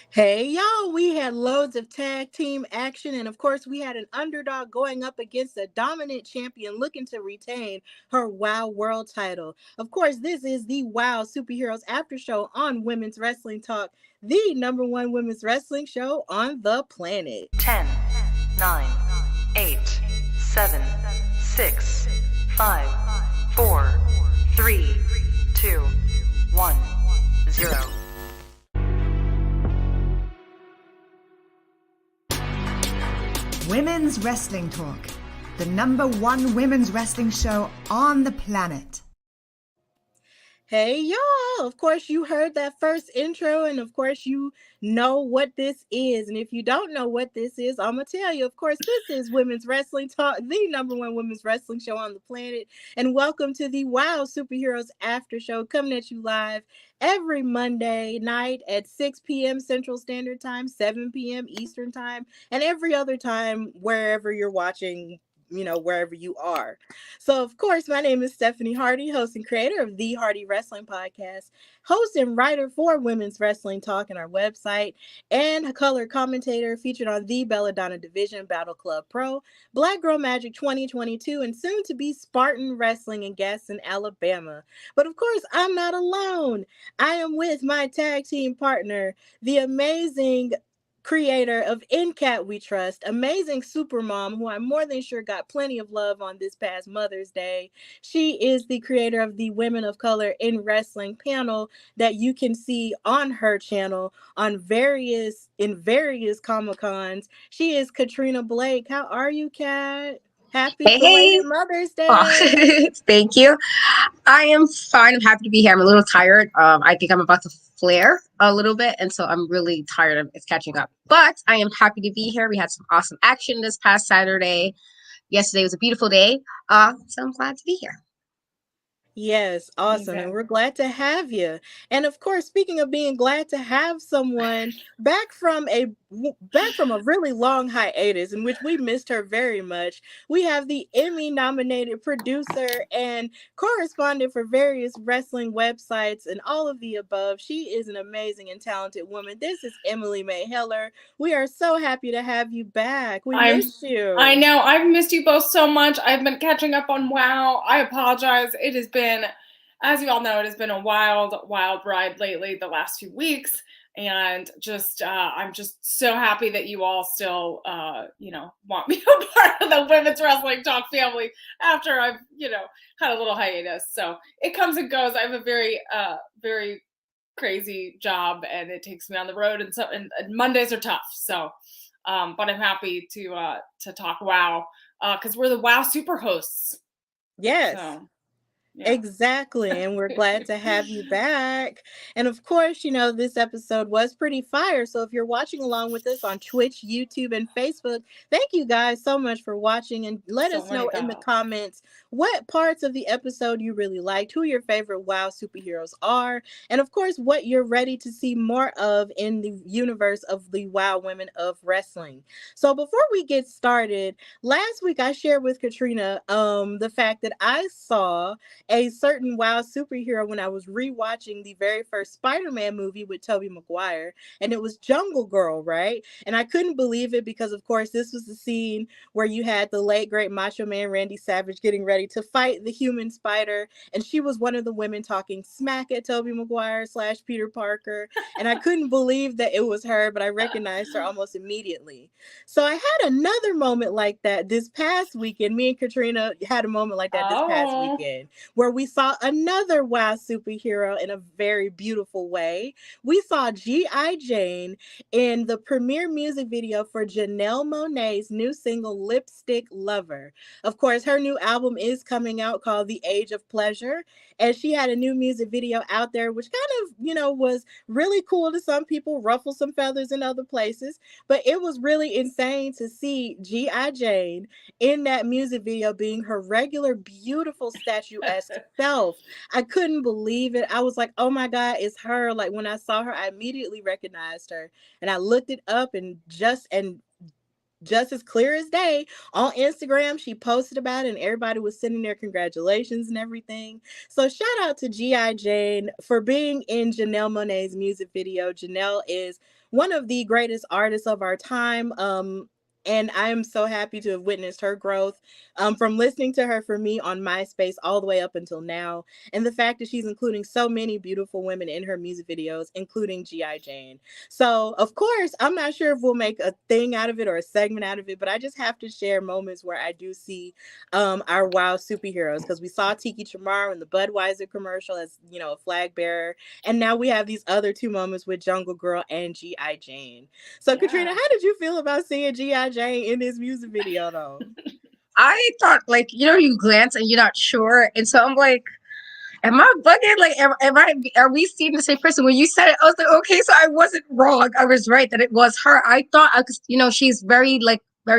Hey y'all, we had loads of tag team action, and of course, we had an underdog going up against a dominant champion looking to retain her WOW World title. Of course, this is the WOW Superheroes After Show on Women's Wrestling Talk, the number one women's wrestling show on the planet. 10, 9, 8, 7, 6, 5, 4, 3, 2, 1, 0. Women's Wrestling Talk, the number one women's wrestling show on the planet. Hey y'all, of course you heard that first intro and of course you know what this is. And if you don't know what this is, I'm going to tell you. Of course, this is Women's Wrestling Talk, the number one women's wrestling show on the planet. And welcome to the WOW Superheroes After Show, coming at you live every Monday night at 6 p.m. Central Standard Time, 7 p.m. Eastern Time, and every other time wherever you're watching, wherever you are. So, of course, my name is Stephanie Hardy, host and creator of the Hardy Wrestling Podcast, host and writer for Women's Wrestling Talk and our website, and a color commentator featured on the Belladonna Division, Battle Club Pro, Black Girl Magic 2022, and soon to be Spartan Wrestling in Gaston, Alabama. But of course, I'm not alone. I am with my tag team partner, the amazing creator of In Cat We Trust, amazing supermom who I'm more than sure got plenty of love on this past Mother's Day. She is the creator of the Women of Color in Wrestling panel that you can see on her channel on various Comic-Cons. She is Katrina Blake. How are you, Kat? Happy Hey, belated Mother's oh, Day. thank you. I am fine. I'm happy to be here. I'm a little tired. I think I'm about to flare a little bit, and so I'm really tired of it's catching up. But I am happy to be here. We had some awesome action this past Saturday. Yesterday was a beautiful day. So I'm glad to be here. Yes, awesome. And we're glad to have you. And of course, speaking of being glad to have someone back from a really long hiatus in which we missed her very much, we have the Emmy nominated producer and correspondent for various wrestling websites and all of the above. She is an amazing and talented woman. This is Emily May Heller. We are so happy to have you back. We missed you. I know. I've missed you both so much. I've been catching up on WOW. I apologize. It has been, as you all know, it has been a wild, wild ride lately the last few weeks. And just, I'm just so happy that you all still, want me a part of the Women's Wrestling Talk family after I've, had a little hiatus. So it comes and goes. I have a very, very crazy job and it takes me on the road and Mondays are tough. So, but I'm happy to talk WOW because we're the WOW super hosts. Yes. So, yeah. Exactly. And we're glad to have you back. And of course, this episode was pretty fire. So if you're watching along with us on Twitch, YouTube, and Facebook, thank you guys so much for watching. And let us know in the comments what parts of the episode you really liked, who your favorite WOW superheroes are, and of course, what you're ready to see more of in the universe of the WOW Women of Wrestling. So before we get started, last week I shared with Katrina the fact that I saw a certain WOW superhero when I was rewatching the very first Spider-Man movie with Tobey Maguire, and it was Jungle Girl, right? And I couldn't believe it because, of course, this was the scene where you had the late, great Macho Man Randy Savage getting ready to fight the human spider, and she was one of the women talking smack at Tobey Maguire / Peter Parker, and I couldn't believe that it was her, but I recognized her almost immediately. So I had another moment like that this past weekend. Me and Katrina had a moment like that this past weekend, where we saw another WOW superhero in a very beautiful way. We saw G.I. Jane in the premiere music video for Janelle Monáe's new single, Lipstick Lover. Of course, her new album is coming out called The Age of Pleasure, and she had a new music video out there, which kind of, was really cool to some people, ruffled some feathers in other places, but it was really insane to see G.I. Jane in that music video being her regular, beautiful, statuesque self. I couldn't believe it. I was like, oh my God, it's her. Like when I saw her, I immediately recognized her. And I looked it up and just as clear as day. On Instagram, she posted about it and everybody was sending their congratulations and everything. So shout out to G.I. Jane for being in Janelle Monáe's music video. Janelle is one of the greatest artists of our time. And I am so happy to have witnessed her growth from listening to her for me on MySpace all the way up until now. And the fact that she's including so many beautiful women in her music videos, including G.I. Jane. So, of course, I'm not sure if we'll make a thing out of it or a segment out of it, but I just have to share moments where I do see our WOW superheroes, because we saw Tiki Chamorro in the Budweiser commercial as, you know, a flag bearer. And now we have these other two moments with Jungle Girl and G.I. Jane. So, yeah. Katrina, how did you feel about seeing G.I. Jane in this music video, though? I thought, like, you know, you glance and you're not sure. And so I'm like, am I bugging? Like, are we seeing the same person? When you said it, I was like, okay, so I wasn't wrong. I was right that it was her. I thought, you know, she's very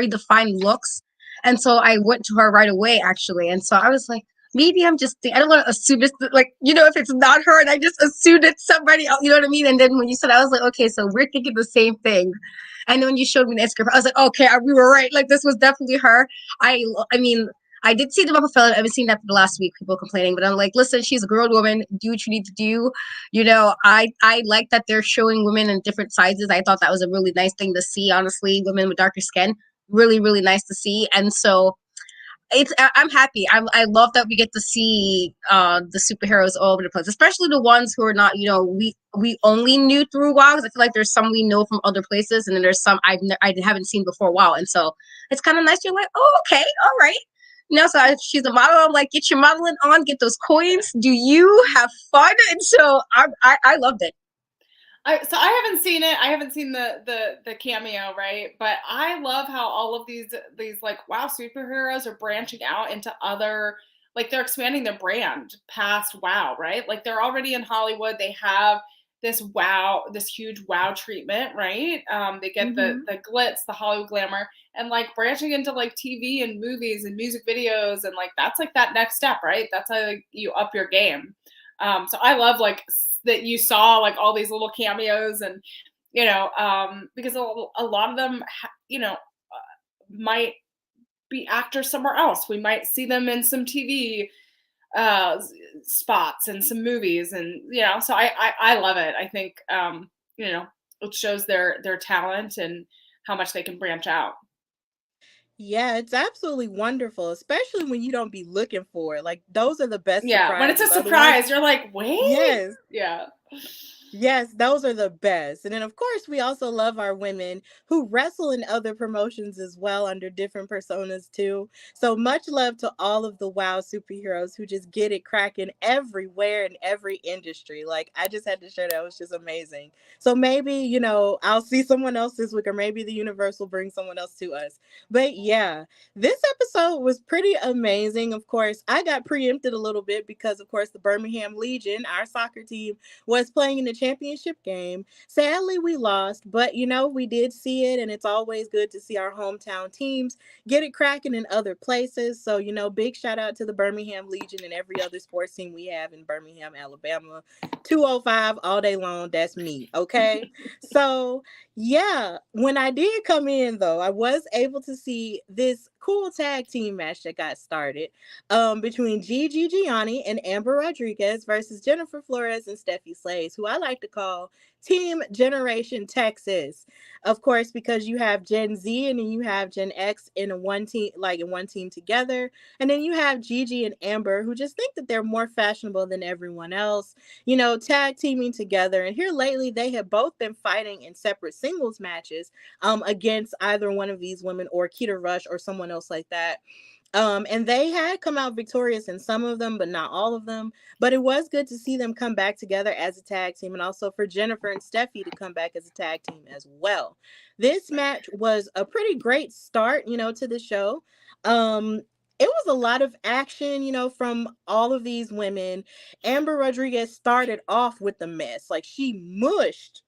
defined looks. And so I went to her right away, actually. And so I was like, maybe I'm just, I don't want to assume it's, like, you know, if it's not her and I just assumed it's somebody else, you know what I mean? And then when you said, I was like, okay, so we're thinking the same thing. And then when you showed me the Instagram, I was like, okay, we were right. Like, this was definitely her. I mean, I did see the Buffalo Fella. I haven't seen that for the last week, people complaining, but I'm like, listen, she's a grown woman. Do what you need to do. You know, I like that they're showing women in different sizes. I thought that was a really nice thing to see, honestly. Women with darker skin, really, really nice to see. And so I'm happy. I love that we get to see the superheroes all over the place, especially the ones who are not, you know, we only knew through WoW. Because I feel like there's some we know from other places, and then there's some I haven't seen before WoW. And so it's kind of nice. You're like, oh, okay, all right. You know, so she's a model. I'm like, get your modeling on, get those coins. Do you have fun? And so I loved it. So I haven't seen it. I haven't seen the cameo, right? But I love how all of these like WoW superheroes are branching out into other, like, they're expanding their brand past WoW, right? Like, they're already in Hollywood. They have this huge WoW treatment, right? They get the glitz, the Hollywood glamour, and like branching into like TV and movies and music videos, and like that's like that next step, right? That's how you up your game. So I love like that you saw like all these little cameos, and you know, because a lot of them, you know, might be actors somewhere else. We might see them in some TV spots and some movies, and you know, so I love it. I think you know, it shows their talent and how much they can branch out. Yeah, it's absolutely wonderful, especially when you don't be looking for it. Like, those are the best surprises. Yeah, when it's a surprise, you're like, wait. Yes. Yeah. Yes, those are the best. And then, of course, we also love our women who wrestle in other promotions as well under different personas, too. So much love to all of the WoW superheroes who just get it cracking everywhere in every industry. Like, I just had to share that. It was just amazing. So maybe, you know, I'll see someone else this week, or maybe the universe will bring someone else to us. But yeah, this episode was pretty amazing. Of course, I got preempted a little bit because, of course, the Birmingham Legion, our soccer team, was playing in the championship game. Sadly, we lost, but you know, we did see it, and it's always good to see our hometown teams get it cracking in other places. So, you know, big shout out to the Birmingham Legion and every other sports team we have in Birmingham, Alabama. 205 all day long. That's me. Okay. So yeah, when I did come in though, I was able to see this cool tag team match that got started between GiGi, Gianni and Amber Rodriguez versus Jennifer Florez and Stephy Slays, who I like to call Team Generation Texas. Of course, because you have Gen Z and then you have Gen X in one team together. And then you have GiGi and Amber, who just think that they're more fashionable than everyone else, you know, tag teaming together. And here lately, they have both been fighting in separate singles matches against either one of these women or Keita Rush or someone else like that. And they had come out victorious in some of them, but not all of them. But it was good to see them come back together as a tag team, and also for Jennifer and Steffi to come back as a tag team as well. This match was a pretty great start, you know, to the show. It was a lot of action, you know, from all of these women. Amber Rodriguez started off with the mess. Like, she mushed.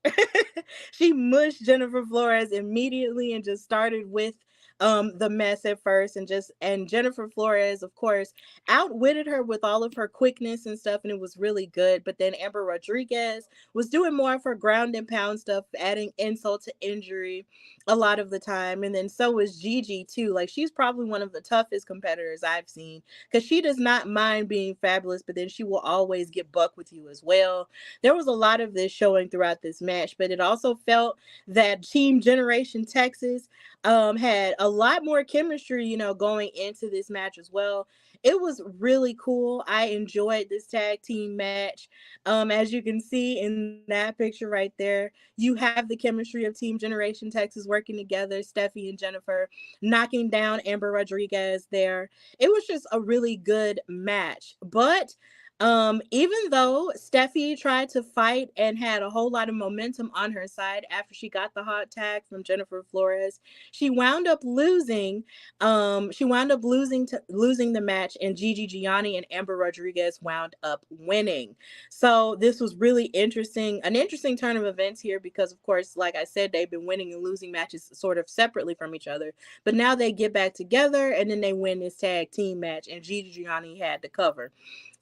She mushed Jennifer Florez immediately and just started with the mess at first, and Jennifer Florez, of course, outwitted her with all of her quickness and stuff, and it was really good. But then Amber Rodriguez was doing more of her ground and pound stuff, adding insult to injury a lot of the time. And then so was GiGi too. Like, she's probably one of the toughest competitors I've seen, because she does not mind being fabulous, but then she will always get buck with you as well. There was a lot of this showing throughout this match, but it also felt that Team Generation Texas had a lot more chemistry, going into this match as well. It was really cool. I enjoyed this tag team match. As you can see in that picture right there, you have the chemistry of Team Generation Texas working together, Steffi and Jennifer knocking down Amber Rodriguez there. It was just a really good match. But even though Steffi tried to fight and had a whole lot of momentum on her side after she got the hot tag from Jennifer Florez, she wound up losing. Losing the match, and GiGi, Gianni, and Amber Rodriguez wound up winning. So this was really interesting, an interesting turn of events here, because of course, like I said, they've been winning and losing matches sort of separately from each other. But now they get back together, and then they win this tag team match, and GiGi, Gianni had the cover.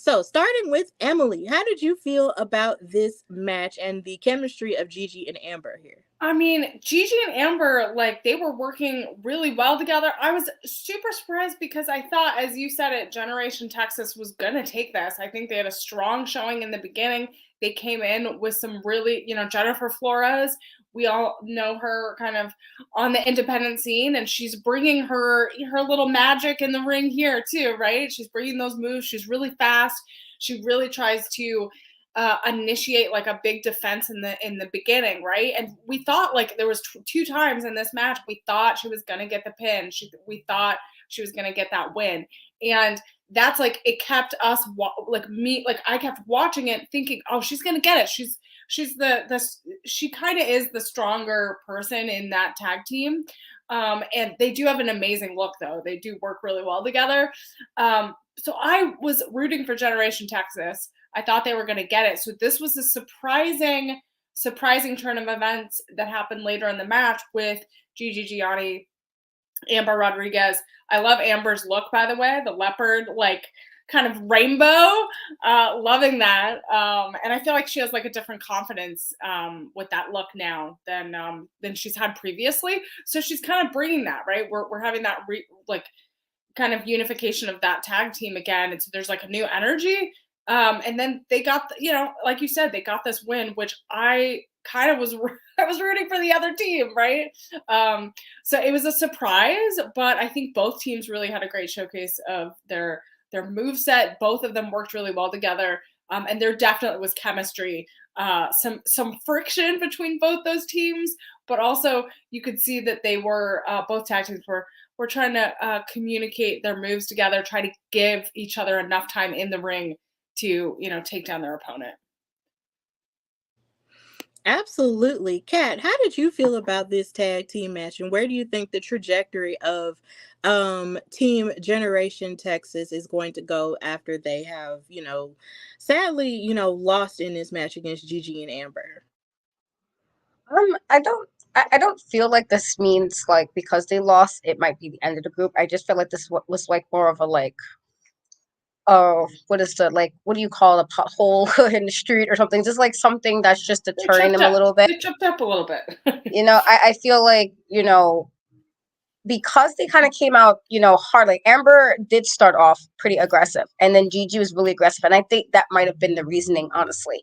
So, starting with Emily, how did you feel about this match and the chemistry of GiGi and Amber here? I mean, GiGi and Amber, like, they were working really well together. I was super surprised because I thought, as you said it, Generation Texas was going to take this. I think they had a strong showing in the beginning. They came in with some really, Jennifer Florez. We all know her kind of on the independent scene, and she's bringing her little magic in the ring here too, right? She's bringing those moves. She's really fast. She really tries to initiate like a big defense in the beginning, right? And we thought, like, there was two times in this match we thought she was gonna get the pin. We thought she was gonna get that win, and that's like, it kept us I kept watching it thinking, oh, she's gonna get it. She kind of is the stronger person in that tag team. And they do have an amazing look, though. They do work really well together. So I was rooting for Generation Texas. I thought they were going to get it. So this was a surprising turn of events that happened later in the match with GiGi, Gianni, Amber Rodriguez. I love Amber's look, by the way, the leopard, like, kind of rainbow. Loving that. And I feel like she has like a different confidence with that look now than she's had previously. So she's kind of bringing that, right? We're having that kind of unification of that tag team again. And so there's like a new energy. And then they got, like you said, they got this win, which I kind of was rooting for the other team, right? So it was a surprise, but I think both teams really had a great showcase of their moveset. Both of them worked really well together. And there definitely was chemistry, some friction between both those teams, but also you could see that they were, both tag teams were trying to communicate their moves together, try to give each other enough time in the ring to, take down their opponent. Absolutely. Kat, how did you feel about this tag team match, and where do you think the trajectory of Team Generation Texas is going to go after they have, sadly, lost in this match against GiGi and Amber? I don't feel like this means, like, because they lost, it might be the end of the group. I just feel like this was like more of a, like, what do you call a pothole in the street or something? Just like something that's just deterring them a little bit. They tripped up a little bit. I feel like, because they kind of came out, hard. Like, Amber did start off pretty aggressive, and then GiGi was really aggressive, and I think that might have been the reasoning, honestly.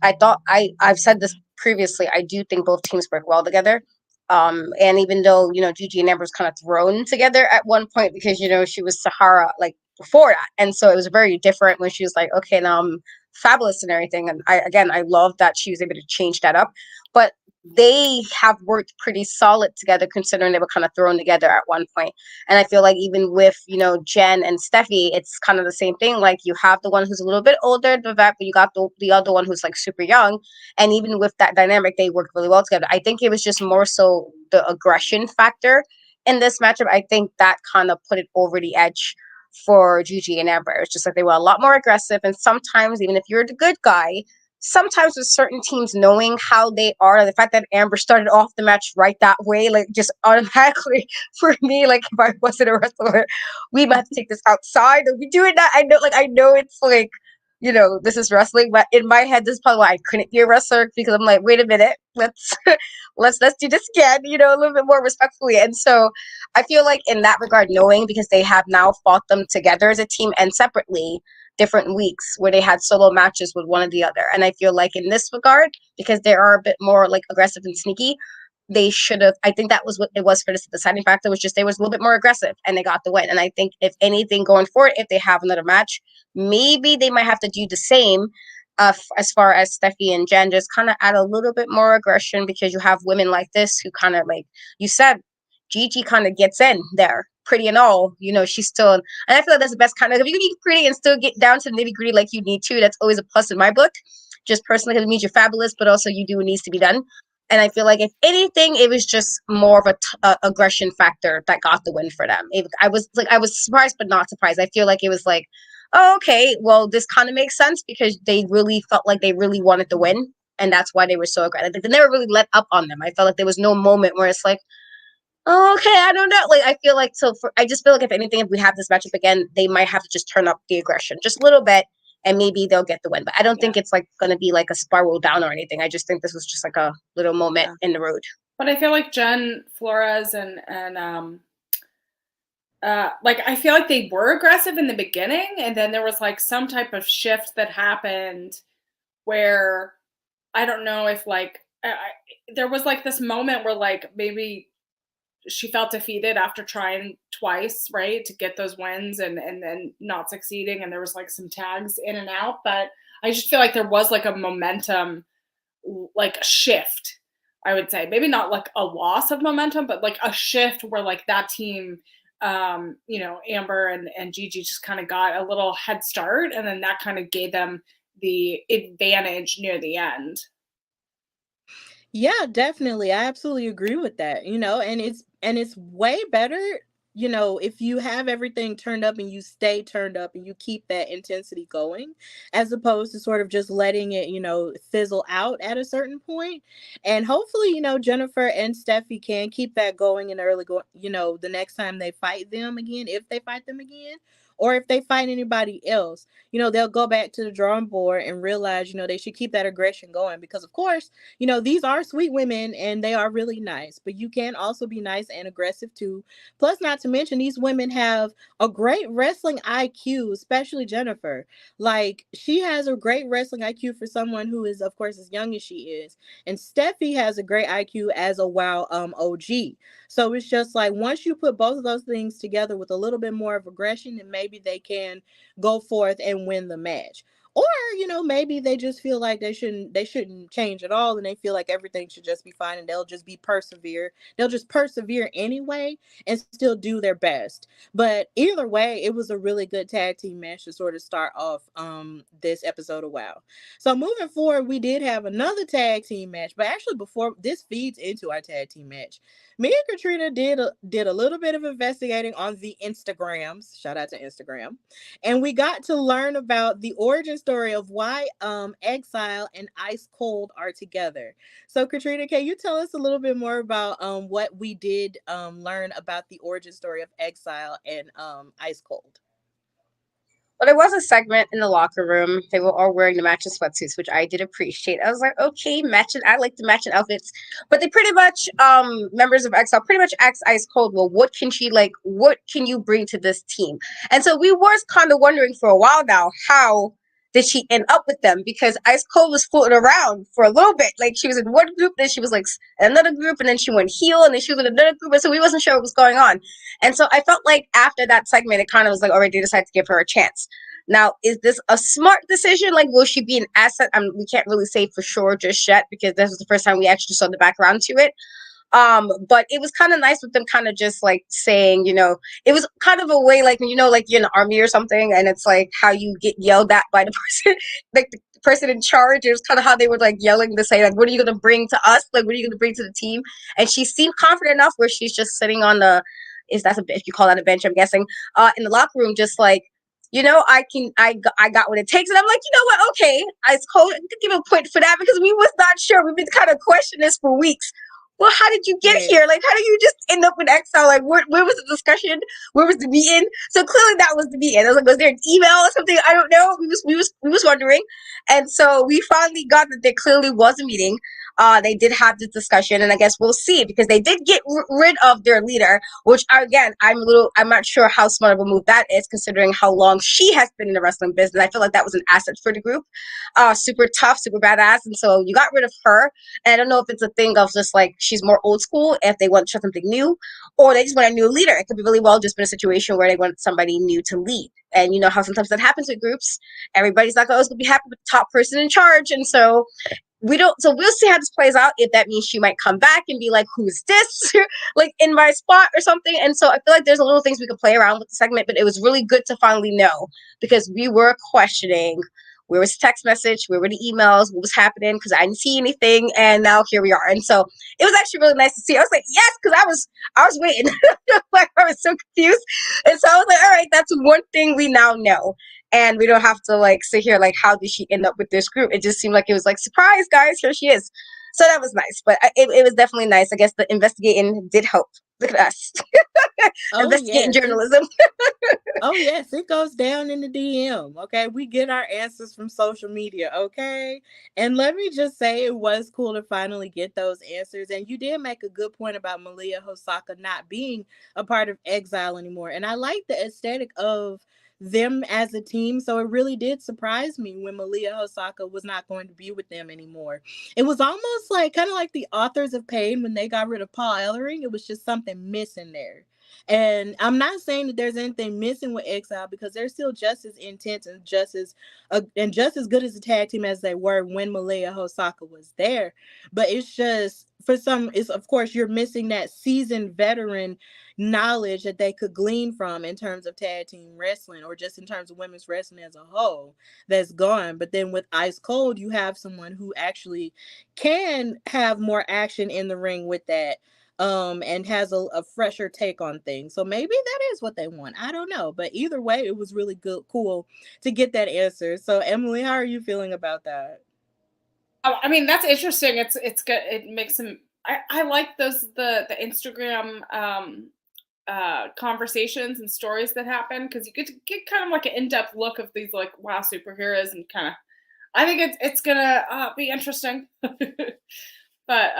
I've said this previously, I do think both teams work well together. And even though, GiGi and Amber was kind of thrown together at one point because, she was Sahara, like, before that. And so it was very different when she was like, okay, now I'm fabulous and everything. And I love that she was able to change that up. But they have worked pretty solid together, considering they were kind of thrown together at one point. And I feel like even with, Jen and Steffi, it's kind of the same thing. Like, you have the one who's a little bit older, the vet, but you got the other one who's like super young. And even with that dynamic, they worked really well together. I think it was just more so the aggression factor in this matchup. I think that kind of put it over the edge for GiGi and Amber. It's just like they were a lot more aggressive. And sometimes, even if you're the good guy, sometimes with certain teams knowing how they are, the fact that Amber started off the match right that way, like just automatically for me, like if I wasn't a wrestler, we might have to take this outside. Like, we doing that. I know it's like, this is wrestling, but in my head, this is probably why I couldn't be a wrestler, because I'm like, wait a minute, let's let's do this again, a little bit more respectfully. And so I feel like in that regard, knowing, because they have now fought them together as a team and separately different weeks where they had solo matches with one or the other. And I feel like in this regard, because they are a bit more like aggressive and sneaky, they should have, I think that was what it was for this. The deciding factor was just they was a little bit more aggressive and they got the win. And I think if anything going forward, if they have another match, maybe they might have to do the same as far as Steffi and Jen, just kind of add a little bit more aggression, because you have women like this who kind of, like you said, GiGi kind of gets in there, pretty and all. She's still, and I feel like that's the best kind of, if you can be pretty and still get down to the nitty gritty like you need to, that's always a plus in my book. Just personally, because it means you're fabulous, but also you do what needs to be done. And I feel like if anything, it was just more of a aggression factor that got the win for them. I was surprised, but not surprised. I feel like it was like, oh, okay, well, this kind of makes sense, because they really felt like they really wanted to win, and that's why they were so aggressive. They never really let up on them. I felt like there was no moment where it's like, oh, okay, I don't know. Like, I feel like, I just feel like if anything, if we have this matchup again, they might have to just turn up the aggression just a little bit, and maybe they'll get the win. But I don't think it's like going to be like a spiral down or anything. I just think this was just like a little moment in the road. But I feel like Jen, Florez, and like, I feel like they were aggressive in the beginning, and then there was like some type of shift that happened where I don't know if like there was like this moment where like maybe she felt defeated after trying twice, right, to get those wins and then not succeeding, and there was like some tags in and out. But I just feel like there was like a momentum, like a shift, I would say. Maybe not like a loss of momentum, but like a shift where like that team, Amber and GiGi just kind of got a little head start, and then that kind of gave them the advantage near the end. Yeah, definitely. I absolutely agree with that. And it's way better, if you have everything turned up and you stay turned up and you keep that intensity going, as opposed to sort of just letting it, fizzle out at a certain point. And hopefully, Jennifer and Steffi can keep that going in the next time they fight them again, if they fight them again, or if they fight anybody else, they'll go back to the drawing board and realize, they should keep that aggression going, because of course, these are sweet women and they are really nice, but you can also be nice and aggressive too. Plus, not to mention, these women have a great wrestling IQ, especially Jennifer. Like, she has a great wrestling IQ for someone who is, of course, as young as she is. And Steffi has a great IQ as a WOW OG. So it's just like, once you put both of those things together with a little bit more of aggression, then maybe they can go forth and win the match. Or, maybe they just feel like they shouldn't change at all, and they feel like everything should just be fine, and they'll just persevere anyway and still do their best. But either way, it was a really good tag team match to sort of start off this episode of WOW. So moving forward, we did have another tag team match, but actually before this feeds into our tag team match, me and Katrina did a little bit of investigating on the Instagrams. Shout out to Instagram. And we got to learn about the origin story of why Exile and Ice Cold are together. So Katrina, can you tell us a little bit more about what we did learn about the origin story of Exile and Ice Cold? Well, there was a segment in the locker room. They were all wearing the matching sweatsuits, which I did appreciate. I was like, okay, matching. I like the matching outfits. But they pretty much, members of Exile pretty much asked Ice Cold, well, what can you bring to this team? And so we were kind of wondering for a while now, how did she end up with them? Because Ice Cold was floating around for a little bit. Like, she was in one group, then she was like in another group, and then she went heel, and then she was in another group. And so we wasn't sure what was going on. And so I felt like after that segment, it kind of was like, all right, they decided to give her a chance. Now, is this a smart decision? Like, will she be an asset? We can't really say for sure just yet, because this was the first time we actually saw the background to it. But it was kind of nice with them kind of just like saying, it was kind of a way like, like you're in the army or something, and it's like how you get yelled at by the person, like the person in charge. It was kind of how they were like yelling to say, like, what are you going to bring to us? Like, what are you going to bring to the team? And she seemed confident enough where she's just sitting on if you call that a bench, I'm guessing, in the locker room, just like I got what it takes. And I'm like, you know what? Okay, Ice Cold, I could give a point for that because we was not sure. We've been kind of questioning this for weeks. Well, how did you get here? Like, how did you just end up in Exile? Like, where was the discussion? Where was the meeting? So clearly that was the meeting. I was like, was there an email or something? I don't know. We was wondering. And so we finally got that there clearly was a meeting. They did have this discussion, and I guess we'll see because they did get rid of their leader, which again, I'm not sure how smart of a move that is considering how long she has been in the wrestling business. I feel like that was an asset for the group. Super tough, super badass. And so you got rid of her. And I don't know if it's a thing of just like she's more old school, if they want to try something new, or they just want a new leader. It could be really well just been a situation where they want somebody new to lead. And you know how sometimes that happens with groups. Everybody's not always going to be happy with the top person in charge. And so so we'll see how this plays out, if that means she might come back and be like, who's this? Like in my spot or something. And so I feel like there's a little things we could play around with the segment, but it was really good to finally know because we were questioning where was the text message, where were the emails, what was happening, because I didn't see anything, and now here we are. And so it was actually really nice to see. I was like, yes, because I was waiting. Like I was so confused. And so I was like, all right, that's one thing we now know. And we don't have to like sit here like, how did she end up with this group? It just seemed like it was like, surprise, guys, here she is. So that was nice. But it was definitely nice. I guess the investigating did help. Look at us. Investigating journalism. Oh, yes, it goes down in the DM, okay? We get our answers from social media, okay? And let me just say, it was cool to finally get those answers. And you did make a good point about Malia Hosaka not being a part of Exile anymore. And I like the aesthetic of them as a team. So it really did surprise me when Malia Hosaka was not going to be with them anymore. It was almost like kind of like the Authors of Pain when they got rid of Paul Ellering. It was just something missing there. And I'm not saying that there's anything missing with Exile because they're still just as intense and just as good as a tag team as they were when Malia Hosaka was there. But it's just it's of course you're missing that seasoned veteran knowledge that they could glean from in terms of tag team wrestling or just in terms of women's wrestling as a whole that's gone. But then with Ice Cold, you have someone who actually can have more action in the ring with that. And has a fresher take on things. So maybe that is what they want. I don't know. But either way, it was really cool to get that answer. So Emily, how are you feeling about that? I mean, that's interesting. It's good. It makes them. I like those the Instagram conversations and stories that happen because you get to get kind of like an in-depth look of these like WoW superheroes and kind of. I think it's gonna be interesting. But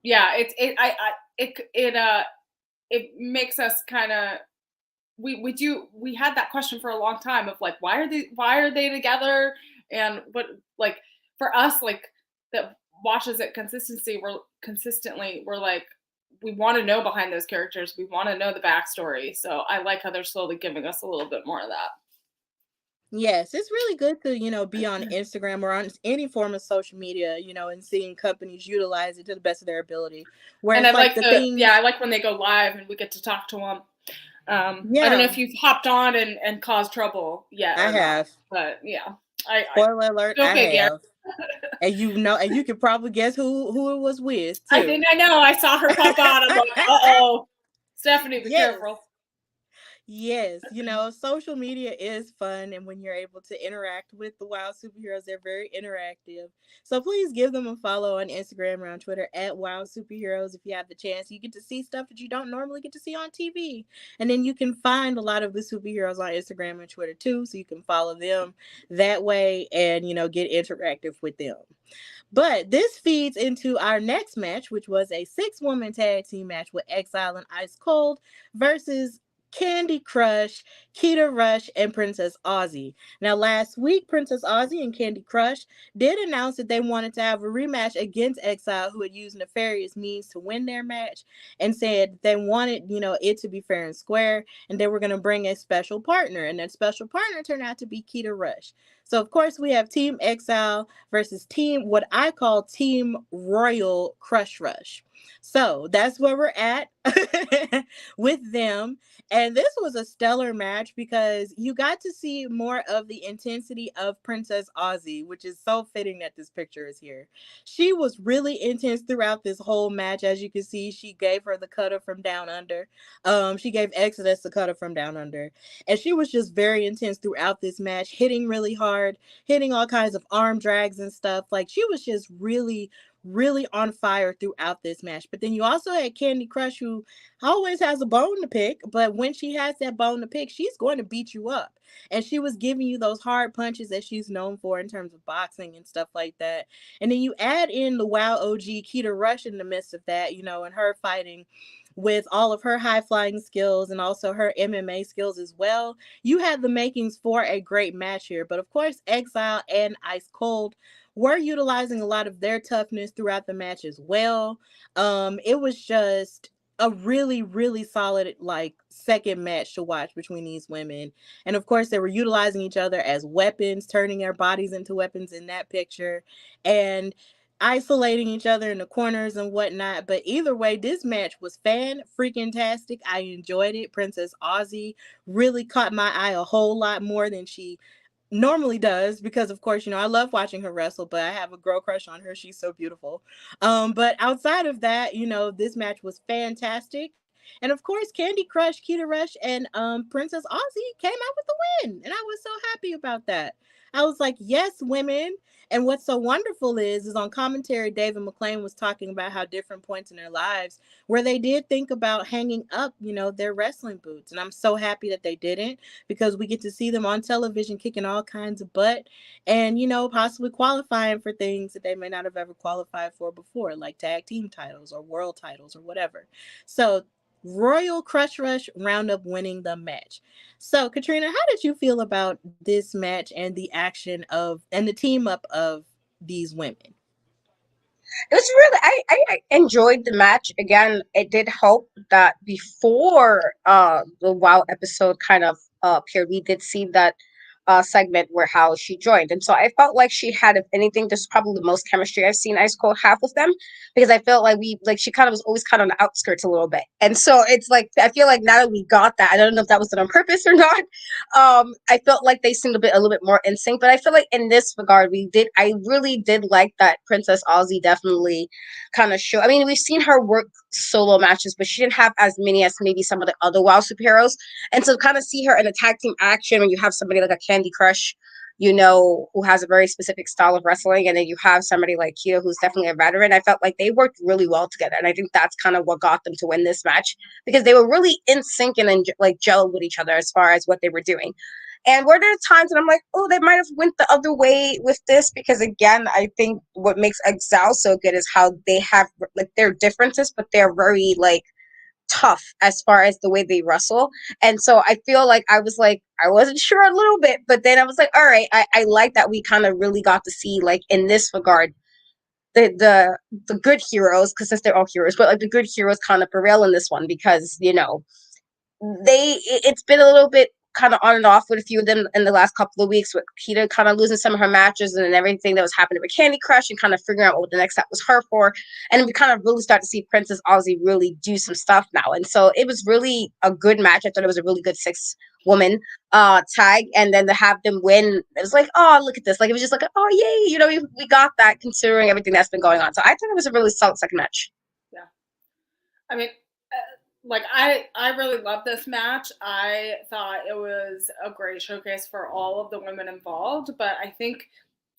yeah, it makes us kind of we had that question for a long time of like why are they together and what like for us like that watches it consistently we're like we want to know behind those characters, we want to know the backstory. So I like how they're slowly giving us a little bit more of that. Yes, it's really good to, be on Instagram or on any form of social media, and seeing companies utilize it to the best of their ability. Where and it's I like I like when they go live and we get to talk to them. I don't know if you've hopped on and caused trouble yet. I have. But yeah. Spoiler alert, I have. And and you can probably guess who it was with, too. I think I know. I saw her pop out. I'm like, uh-oh. Stephanie, be careful. Yes, social media is fun, and when you're able to interact with the WoW superheroes, they're very interactive. So please give them a follow on Instagram or on Twitter at WoW Superheroes if you have the chance. You get to see stuff that you don't normally get to see on TV. And then you can find a lot of the superheroes on Instagram and Twitter too, so you can follow them that way and, get interactive with them. But this feeds into our next match, which was a 6-woman tag team match with Exile and Ice Cold versus Kandi Krush, Kida Rush, and Princess Aussie. Now, last week, Princess Aussie and Kandi Krush did announce that they wanted to have a rematch against Exile, who had used nefarious means to win their match, and said they wanted, it to be fair and square, and they were going to bring a special partner, and that special partner turned out to be Kida Rush. So, of course, we have Team Exile versus what I call Team Royal Crush Rush. So that's where we're at with them. And this was a stellar match because you got to see more of the intensity of Princess Aussie, which is so fitting that this picture is here. She was really intense throughout this whole match. As you can see, she gave her the cutter from down under. She gave Exodus the cutter from down under. And she was just very intense throughout this match, hitting really hard, hitting all kinds of arm drags and stuff. Like, she was just really on fire throughout this match. But then you also had Kandi Krush, who always has a bone to pick, but when she has that bone to pick, she's going to beat you up. And she was giving you those hard punches that she's known for in terms of boxing and stuff like that. And then you add in the WOW OG Keita Rush in the midst of that, you know, and her fighting with all of her high flying skills and also her MMA skills as well. You had the makings for a great match here. But of course, Exile and Ice Cold were utilizing a lot of their toughness throughout the match as well. It was just a really solid like second match to watch between these women. And of course, they were utilizing each other as weapons, turning their bodies into weapons in that picture, and isolating each other in the corners and whatnot. But either way, this match was fan freaking tastic. I enjoyed it. Princess Aussie really caught my eye a whole lot more than she normally does, because of course, you know, I love watching her wrestle, but I have a girl crush on her. She's so beautiful. But outside of that, you know, this match was fantastic. And of course, Kandi Krush, Keita Rush, and Princess Aussie came out with the win. And I was so happy about that. I was like, yes, women. And what's so wonderful is on commentary, David McClain was talking about how different points in their lives where they did think about hanging up, you know, their wrestling boots. And I'm so happy that they didn't, because we get to see them on television kicking all kinds of butt and, you know, possibly qualifying for things that they may not have ever qualified for before, like tag team titles or world titles or whatever. So Royal Crush Rush Roundup winning the match. So, Katrina, how did you feel about this match and the action of and the team up of these women? It was really I enjoyed the match. Again, it did help that before the WoW episode kind of appeared, we did see that segment where how she joined. And so I felt like she had, if anything, this is probably the most chemistry I've seen Ice Cold have with them, because I felt like she kind of was always kind of on the outskirts a little bit. And so it's like, I feel like now that we got that, I don't know if that was done on purpose or not. I felt like they seemed a little bit more in sync, but I feel like in this regard, I really did like that Princess Aussie definitely kind of show. I mean, we've seen her work solo matches, but she didn't have as many as maybe some of the other WoW superheroes. And so kind of see her in a tag team action when you have somebody like a Kandi Krush, you know, who has a very specific style of wrestling, and then you have somebody like Keita, who's definitely a veteran. I felt like they worked really well together, and I think that's kind of what got them to win this match, because they were really in sync and like gelled with each other as far as what they were doing. And were there times that I'm like, oh, they might have went the other way with this, because again, I think what makes Exile so good is how they have like their differences, but they're very like tough as far as the way they wrestle. And so I feel like I was like, I wasn't sure a little bit, but then I was like, all right, I like that we kind of really got to see, like, in this regard, the good heroes, because since they're all heroes, but like the good heroes kind of prevail in this one, because, you know, it's been a little bit kind of on and off with a few of them in the last couple of weeks, with Keita kind of losing some of her matches and everything that was happening with Kandi Krush, and kind of figuring out what the next step was her for. And we kind of really start to see Princess Aussie really do some stuff now. And so it was really a good match. I thought it was a really good 6-woman tag. And then to have them win, it was like, oh, look at this. Like, it was just like, oh, yay. You know, we got that considering everything that's been going on. So I thought it was a really solid second match. Yeah. I mean, like, I really love this match. I thought it was a great showcase for all of the women involved, but I think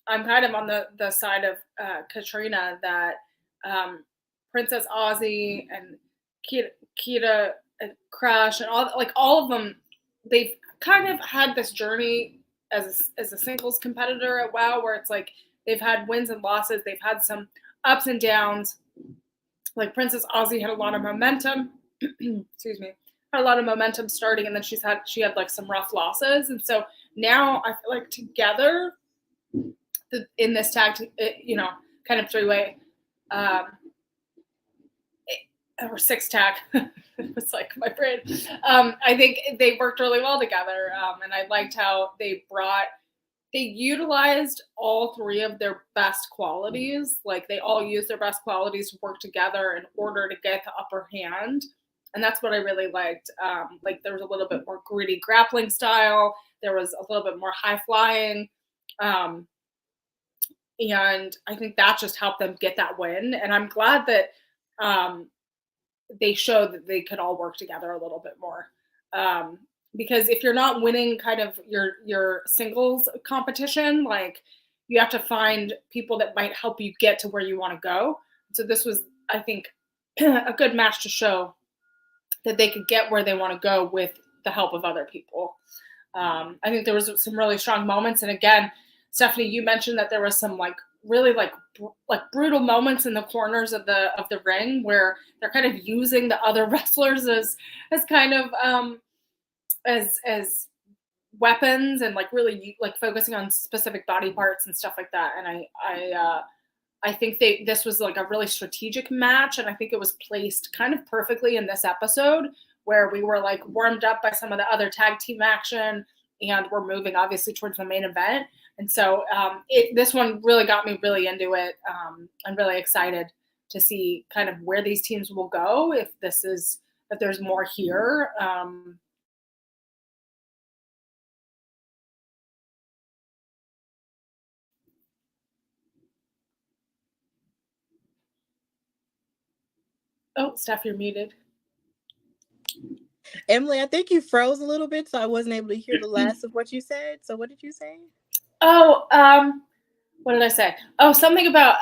I'm kind of on the side of Katrina, that Princess Aussie and Keita Crush and all of them, they've kind of had this journey as a singles competitor at WoW, where it's like they've had wins and losses, they've had some ups and downs. Like, Princess Aussie had a lot of momentum. Excuse me, had a lot of momentum starting, and then she had like some rough losses, and so now I feel like together in this tag, you know, kind of 3-way or 6 tag. It's like my brain. I think they worked really well together, and I liked how they they utilized all three of their best qualities. Like they all used their best qualities to work together in order to get the upper hand. And that's what I really liked. Like there was a little bit more gritty grappling style. There was a little bit more high flying. And I think that just helped them get that win. And I'm glad that they showed that they could all work together a little bit more. Because if you're not winning kind of your singles competition, like you have to find people that might help you get to where you want to go. So this was, I think, a good match to show that they could get where they want to go with the help of other people. I think there was some really strong moments. And again, Stephanie, you mentioned that there was some like really like brutal moments in the corners of the ring where they're kind of using the other wrestlers as kind of as weapons and like really like focusing on specific body parts and stuff like that. And I think this was like a really strategic match, and I think it was placed kind of perfectly in this episode where we were like warmed up by some of the other tag team action, and we're moving obviously towards the main event. And so this one really got me really into it. I'm really excited to see kind of where these teams will go if there's more here. Oh, Steph, you're muted. Emily, I think you froze a little bit, so I wasn't able to hear the last of what you said. So what did you say? Oh, what did I say? Oh, something about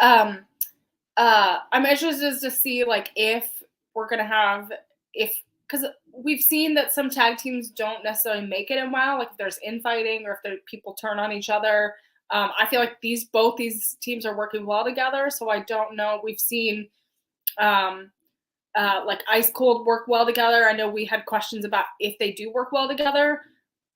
I'm interested to see like if we're gonna have because we've seen that some tag teams don't necessarily make it in WoW, like if there's infighting or if people turn on each other. I feel like both these teams are working well together, so I don't know. We've seen like Ice Cold work well together. I know we had questions about if they do work well together,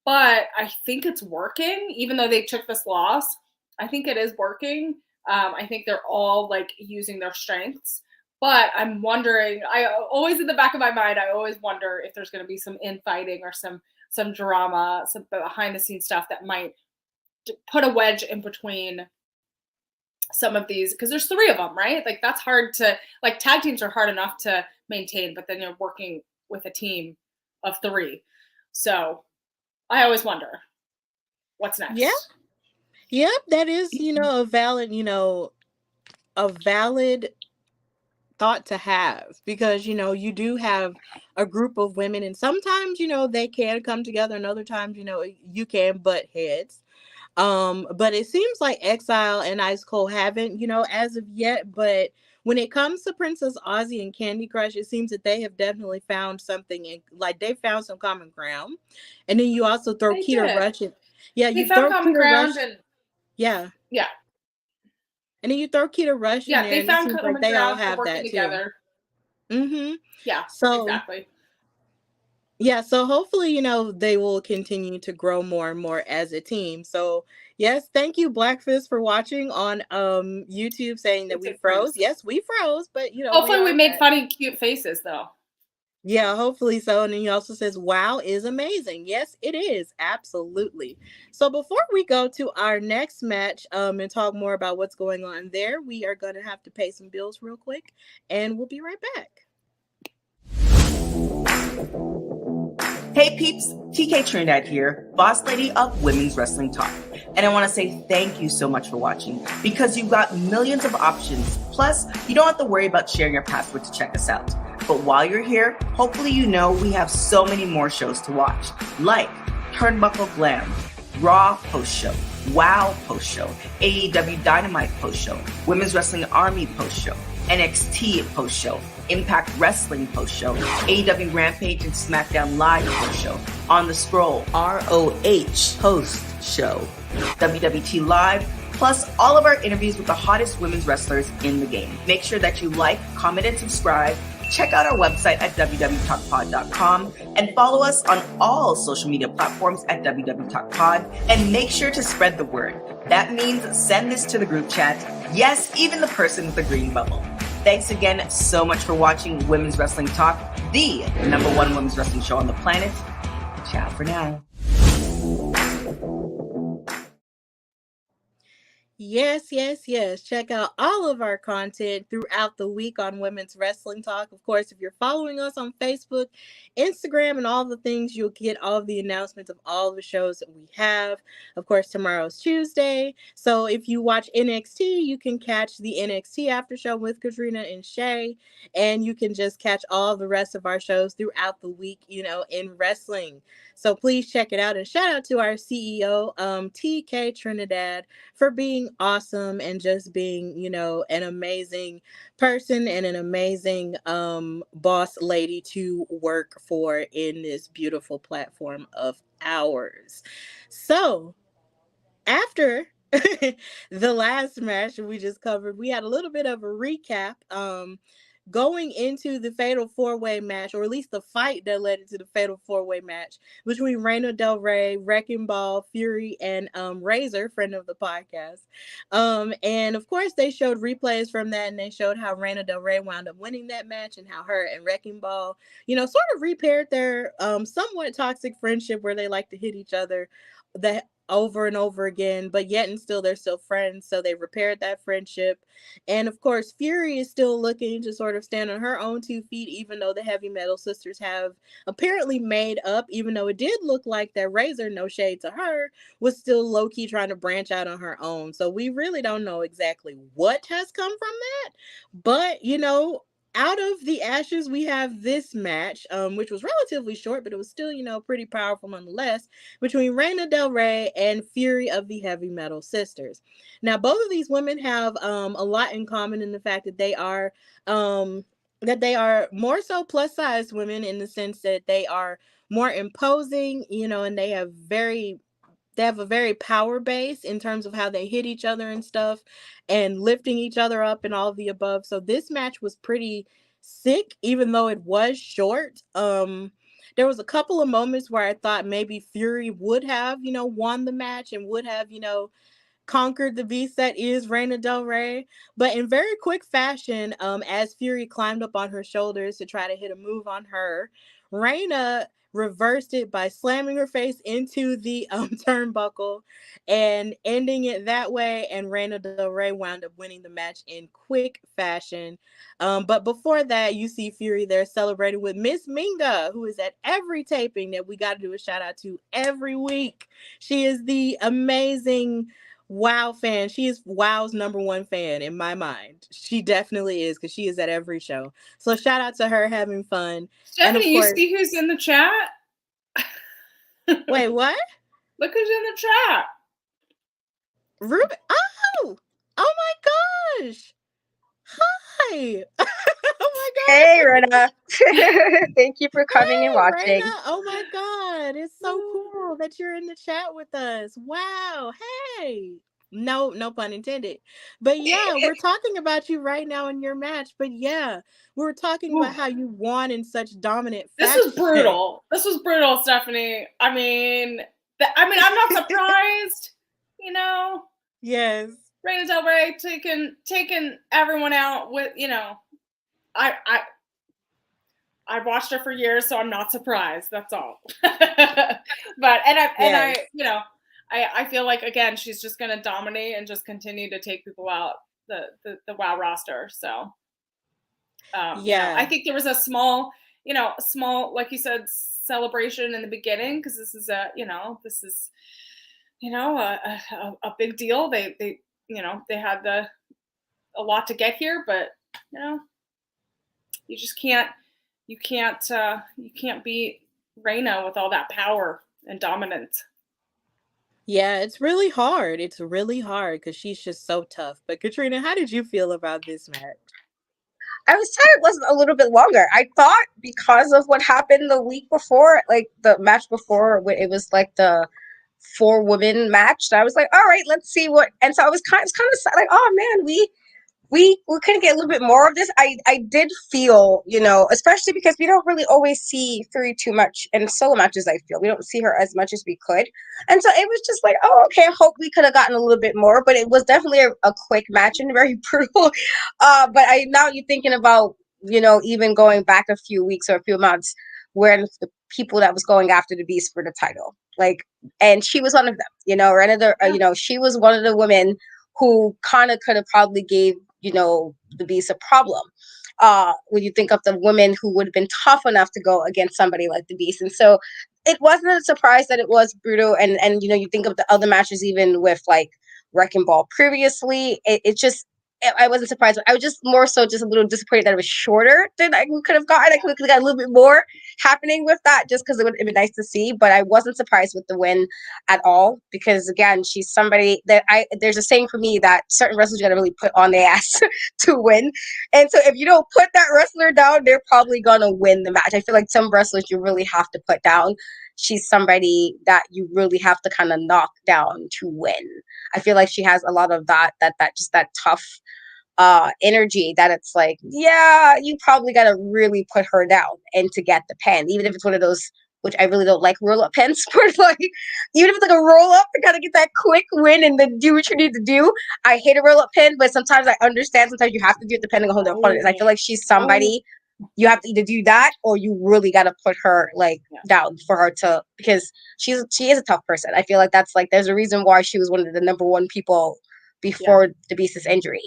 but I think it's working, even though they took this loss. I think it is working. I think they're all like using their strengths, but I'm wondering, in the back of my mind, I always wonder if there's going to be some infighting or some drama, some behind the scenes stuff that might put a wedge in between some of these, because there's three of them, right? Like that's hard to, like tag teams are hard enough to maintain, but then you're working with a team of three. So I always wonder what's next. Yep, that is, a valid thought to have, because, you do have a group of women and sometimes, they can come together and other times, you can butt heads. But it seems like Exile and Ice Cold haven't, as of yet. But when it comes to Princess Aussie and Kandi Krush, it seems that they have definitely found something, they found some common ground. And then you also throw Keita Rush in. Yeah, you throw Keita Rush. Yeah. And then you throw Keita Rush in there. They found common like they ground all have working that together. Too. Mm-hmm. Yeah, so, exactly. Yeah, so hopefully, they will continue to grow more and more as a team. So, yes, thank you, Blackfist, for watching on YouTube, saying that we froze. Yes, we froze, but, hopefully we made funny, cute faces, though. Yeah, hopefully so. And then he also says, WoW is amazing. Yes, it is. Absolutely. So before we go to our next match and talk more about what's going on there, we are going to have to pay some bills real quick, and we'll be right back. Hey peeps, TK Trinidad here, boss lady of Women's Wrestling Talk. And I want to say thank you so much for watching, because you've got millions of options. Plus, you don't have to worry about sharing your password to check us out. But while you're here, hopefully we have so many more shows to watch, like Turnbuckle Glam, Raw post-show, WOW post-show, AEW Dynamite post-show, Women's Wrestling Army post-show, NXT post-show, Impact Wrestling post-show, AEW Rampage and SmackDown Live post-show, On the Scroll, ROH post-show, WWT Live, plus all of our interviews with the hottest women's wrestlers in the game. Make sure that you like, comment, and subscribe. Check out our website at www.talkpod.com and follow us on all social media platforms at www.talkpod, and make sure to spread the word. That means send this to the group chat. Yes, even the person with the green bubble. Thanks again so much for watching Women's Wrestling Talk, the #1 women's wrestling show on the planet. Ciao for now. Yes, yes, yes. Check out all of our content throughout the week on Women's Wrestling Talk. Of course, if you're following us on Facebook, Instagram, and all the things, you'll get all of the announcements of all the shows that we have. Of course, tomorrow's Tuesday. So if you watch NXT, you can catch the NXT after show with Katrina and Shay. And you can just catch all the rest of our shows throughout the week, in wrestling. So please check it out. And shout out to our CEO, TK Trinidad, for being awesome and just being, an amazing person and an amazing boss lady to work for in this beautiful platform of ours. So, after the last match we just covered, we had a little bit of a recap. Going into the Fatal 4-Way match, or at least the fight that led into the Fatal 4-Way match between Reina Del Rey, Wrecking Ball, Fury, and Razor, friend of the podcast. And of course, they showed replays from that, and they showed how Reina Del Rey wound up winning that match, and how her and Wrecking Ball, sort of repaired their somewhat toxic friendship where they like to hit each other that over and over again, but yet and still they're still friends. So they repaired that friendship. And of course, Fury is still looking to sort of stand on her own 2 feet, even though the Heavy Metal Sisters have apparently made up, even though it did look like that Razor, no shade to her, was still low-key trying to branch out on her own. So we really don't know exactly what has come from that. But, out of the ashes, we have this match, which was relatively short, but it was still, pretty powerful nonetheless, between Reina Del Rey and Fury of the Heavy Metal Sisters. Now, both of these women have a lot in common in the fact that they are more so plus size women, in the sense that they are more imposing, and they have a very power base in terms of how they hit each other and stuff, and lifting each other up and all of the above. So this match was pretty sick, even though it was short. There was a couple of moments where I thought maybe Fury would have, won the match and would have, conquered the beast that is Reina Del Rey. But in very quick fashion, as Fury climbed up on her shoulders to try to hit a move on her, Reina reversed it by slamming her face into the turnbuckle and ending it that way. And Reina Del Rey wound up winning the match in quick fashion. But before that, you see Fury there celebrating with Miss Minga, who is at every taping that we got to do a shout out to every week. She is the amazing WOW fan. She is WOW's #1 fan in my mind. She definitely is, because she is at every show. So shout out to her having fun. And of Stephanie, you course, see who's in the chat? wait, what? Look who's in the chat. Ruben. Oh my gosh. Hi. Oh my god. Hey, Rena. Thank you for coming and watching. Reina. Oh my god. It's so cool that you're in the chat with us. Wow. Hey. No pun intended. But yeah, we're talking about you right now in your match. But yeah, we were talking about how you won in such dominant This fashion. was brutal. This was brutal, Stephanie. I mean, I'm not surprised. Yes. Reina Del Rey taking everyone out with, I watched her for years, so I'm not surprised. That's all. But I feel like, again, she's just going to dominate and just continue to take people out the WOW roster. So I think there was a small, like you said, celebration in the beginning, because this is a big deal. They had a lot to get here, but you just can't beat Reina with all that power and dominance. Yeah, it's really hard. It's really hard because she's just so tough. But Katrina, how did you feel about this match? I was sad it wasn't a little bit longer. I thought, because of what happened the week before, like the match before, when it was like the 4 women match, I was like, all right, let's see what. And so it's kind of sad, like, oh man, we couldn't get a little bit more of this. I did feel, especially because we don't really always see Fury too much in solo matches. I feel we don't see her as much as we could, and so it was just like, oh, okay, I hope we could have gotten a little bit more. But it was definitely a quick match and very brutal. But now you're thinking about, even going back a few weeks or a few months, where the people that was going after the Beast for the title, and she was one of them. Reina, she was one of the women who kind of could have probably gave, the Beast a problem. When you think of the women who would have been tough enough to go against somebody like the Beast. And so it wasn't a surprise that it was brutal. And you think of the other matches, even with like Wrecking Ball previously, it just, I wasn't surprised. I was just more so just a little disappointed that it was shorter than I could have gotten. I could have got a little bit more happening with that, just because it would have been nice to see. But I wasn't surprised with the win at all, because again, she's somebody that there's a saying for me that certain wrestlers got to really put on their ass to win. And so if you don't put that wrestler down, they're probably gonna win the match. I feel like some wrestlers you really have to put down. She's somebody that you really have to kind of knock down to win. I feel like she has a lot of that just that tough energy that it's like, yeah, you probably got to really put her down and to get the pen, even if it's one of those, which I really don't like roll up pens, but like, even if it's like a roll up to kind of get that quick win and then do what you need to do. I hate a roll up pin, but sometimes I understand. Sometimes you have to do it depending on who the opponent is. I feel like she's somebody you have to either do that or you really got to put her like down for her to, because she is a tough person. I feel like that's like, there's a reason why she was one of the number one people before the Beast's injury.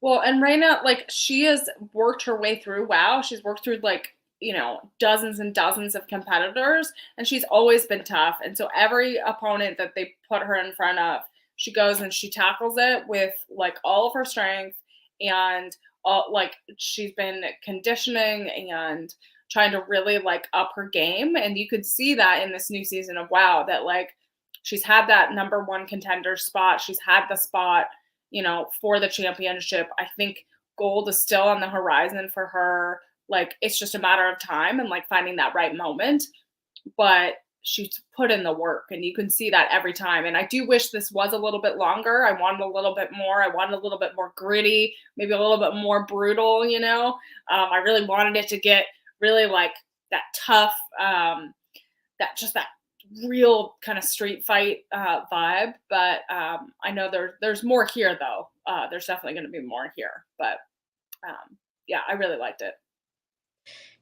Well, and Reina, like, she has worked her way through WoW. She's worked through like, dozens and dozens of competitors, and she's always been tough. And so every opponent that they put her in front of, she goes and she tackles it with like all of her strength, and all, like, she's been conditioning and trying to really like up her game. And you could see that in this new season of WoW, that like she's had that number one contender spot. She's had the spot, for the championship. I think gold is still on the horizon for her. Like, it's just a matter of time and like finding that right moment. But she's put in the work, and you can see that every time. And I do wish this was a little bit longer. I wanted a little bit more. I wanted a little bit more gritty, maybe a little bit more brutal, I really wanted it to get really like that tough, that real kind of street fight vibe. But I know there's more here, though. There's definitely going to be more here. But yeah, I really liked it.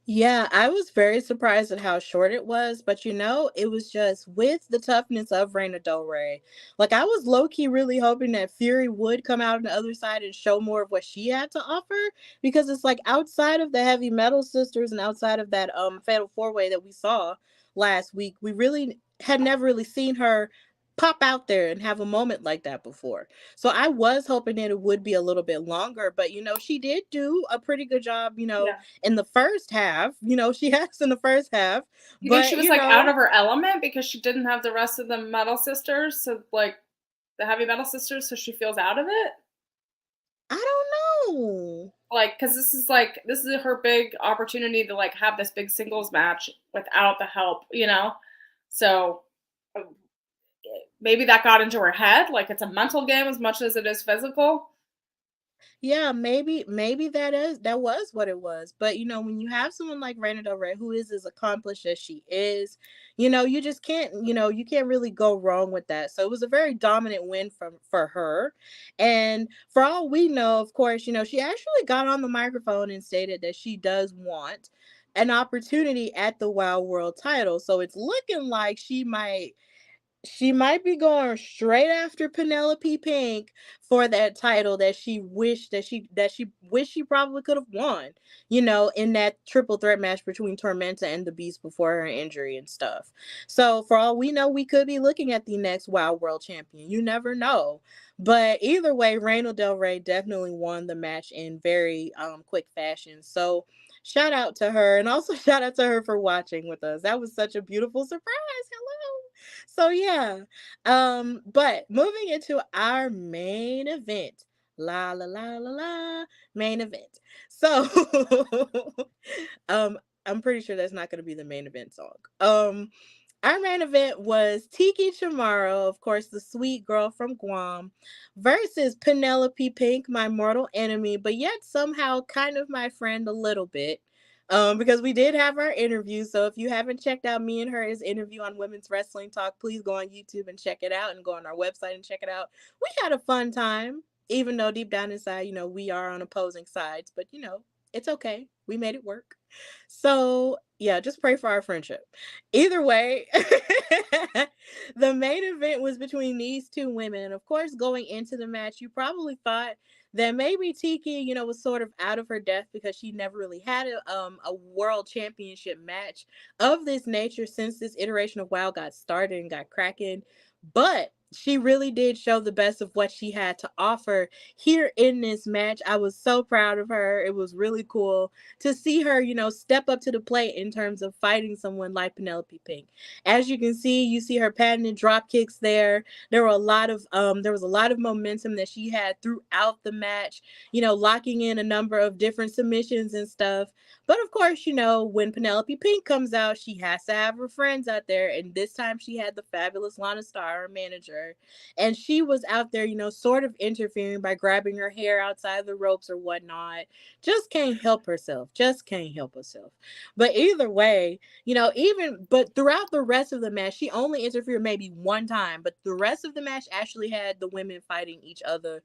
Yeah, I was very surprised at how short it was, but it was just with the toughness of Reina Del Rey. Like, I was low-key really hoping that Fury would come out on the other side and show more of what she had to offer, because it's like outside of the Heavy Metal Sisters and outside of that Fatal 4-Way that we saw last week, we really had never really seen her pop out there and have a moment like that before. So I was hoping that it would be a little bit longer, but she did do a pretty good job, in the first half. She has in the first half. You think she was like out of her element because she didn't have the rest of the Metal Sisters, so like the Heavy Metal Sisters, so she feels out of it? I don't know. Like, because this is her big opportunity to like have this big singles match without the help, So maybe that got into her head. Like, it's a mental game as much as it is physical. Yeah, maybe that was what it was. But when you have someone like Reina Del Rey, who is as accomplished as she is, you just can't, you can't really go wrong with that. So it was a very dominant win for her. And for all we know, of course, she actually got on the microphone and stated that she does want an opportunity at the WoW World title. So it's looking like she might be going straight after Penelope Pink for that title that she wished she probably could have won, in that triple threat match between Tormenta and the Beast before her injury and stuff. So for all we know, we could be looking at the next WoW World Champion. You never know. But either way, Reina Del Rey definitely won the match in very quick fashion. So shout out to her, and also shout out to her for watching with us. That was such a beautiful surprise. Hello. So yeah, but moving into our main event, la la la la la, main event. So, I'm pretty sure that's not going to be the main event song. Our main event was Tiki Chamorro, of course, the sweet girl from Guam, versus Penelope Pink, my mortal enemy, but yet somehow kind of my friend a little bit. Because we did have our interview. So if you haven't checked out me and her's interview on Women's Wrestling Talk, please go on YouTube and check it out, and go on our website and check it out. We had a fun time, even though deep down inside, we are on opposing sides, but It's okay. We made it work. So, yeah, just pray for our friendship. Either way, the main event was between these two women. And of course, going into the match, you probably thought that maybe Tiki, was sort of out of her depth because she never really had a world championship match of this nature since this iteration of WoW got started and got cracking. But she really did show the best of what she had to offer here in this match. I was so proud of her. It was really cool to see her, step up to the plate in terms of fighting someone like Penelope Pink. As you can see, you see her patented drop kicks there. There was a lot of momentum that she had throughout the match, locking in a number of different submissions and stuff. But of course, when Penelope Pink comes out, she has to have her friends out there. And this time she had the fabulous Lana Star, her manager. And she was out there, sort of interfering by grabbing her hair outside the ropes or whatnot. Just can't help herself. Just can't help herself. But either way, but throughout the rest of the match, she only interfered maybe one time. But the rest of the match actually had the women fighting each other,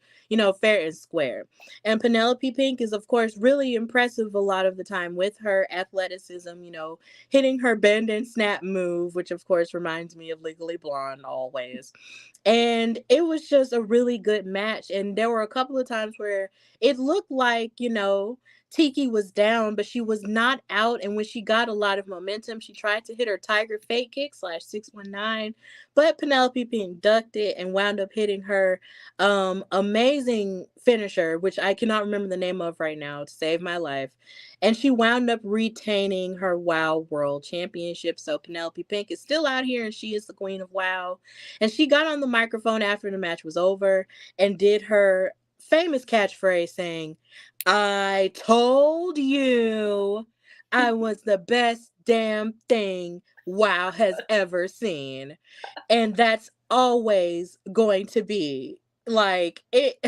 fair and square. And Penelope Pink is, of course, really impressive a lot of the time with her athleticism, hitting her bend and snap move, which, of course, reminds me of Legally Blonde always. And it was just a really good match. And there were a couple of times where it looked like, Tiki was down, but she was not out. And when she got a lot of momentum, she tried to hit her Tiger Fake Kick /619, but Penelope Pink ducked it and wound up hitting her amazing finisher, which I cannot remember the name of right now to save my life. And she wound up retaining her WoW World Championship. So Penelope Pink is still out here and she is the queen of WoW. And she got on the microphone after the match was over and did her famous catchphrase saying, "I told you I was the best damn thing WoW has ever seen." And that's always going to be like it.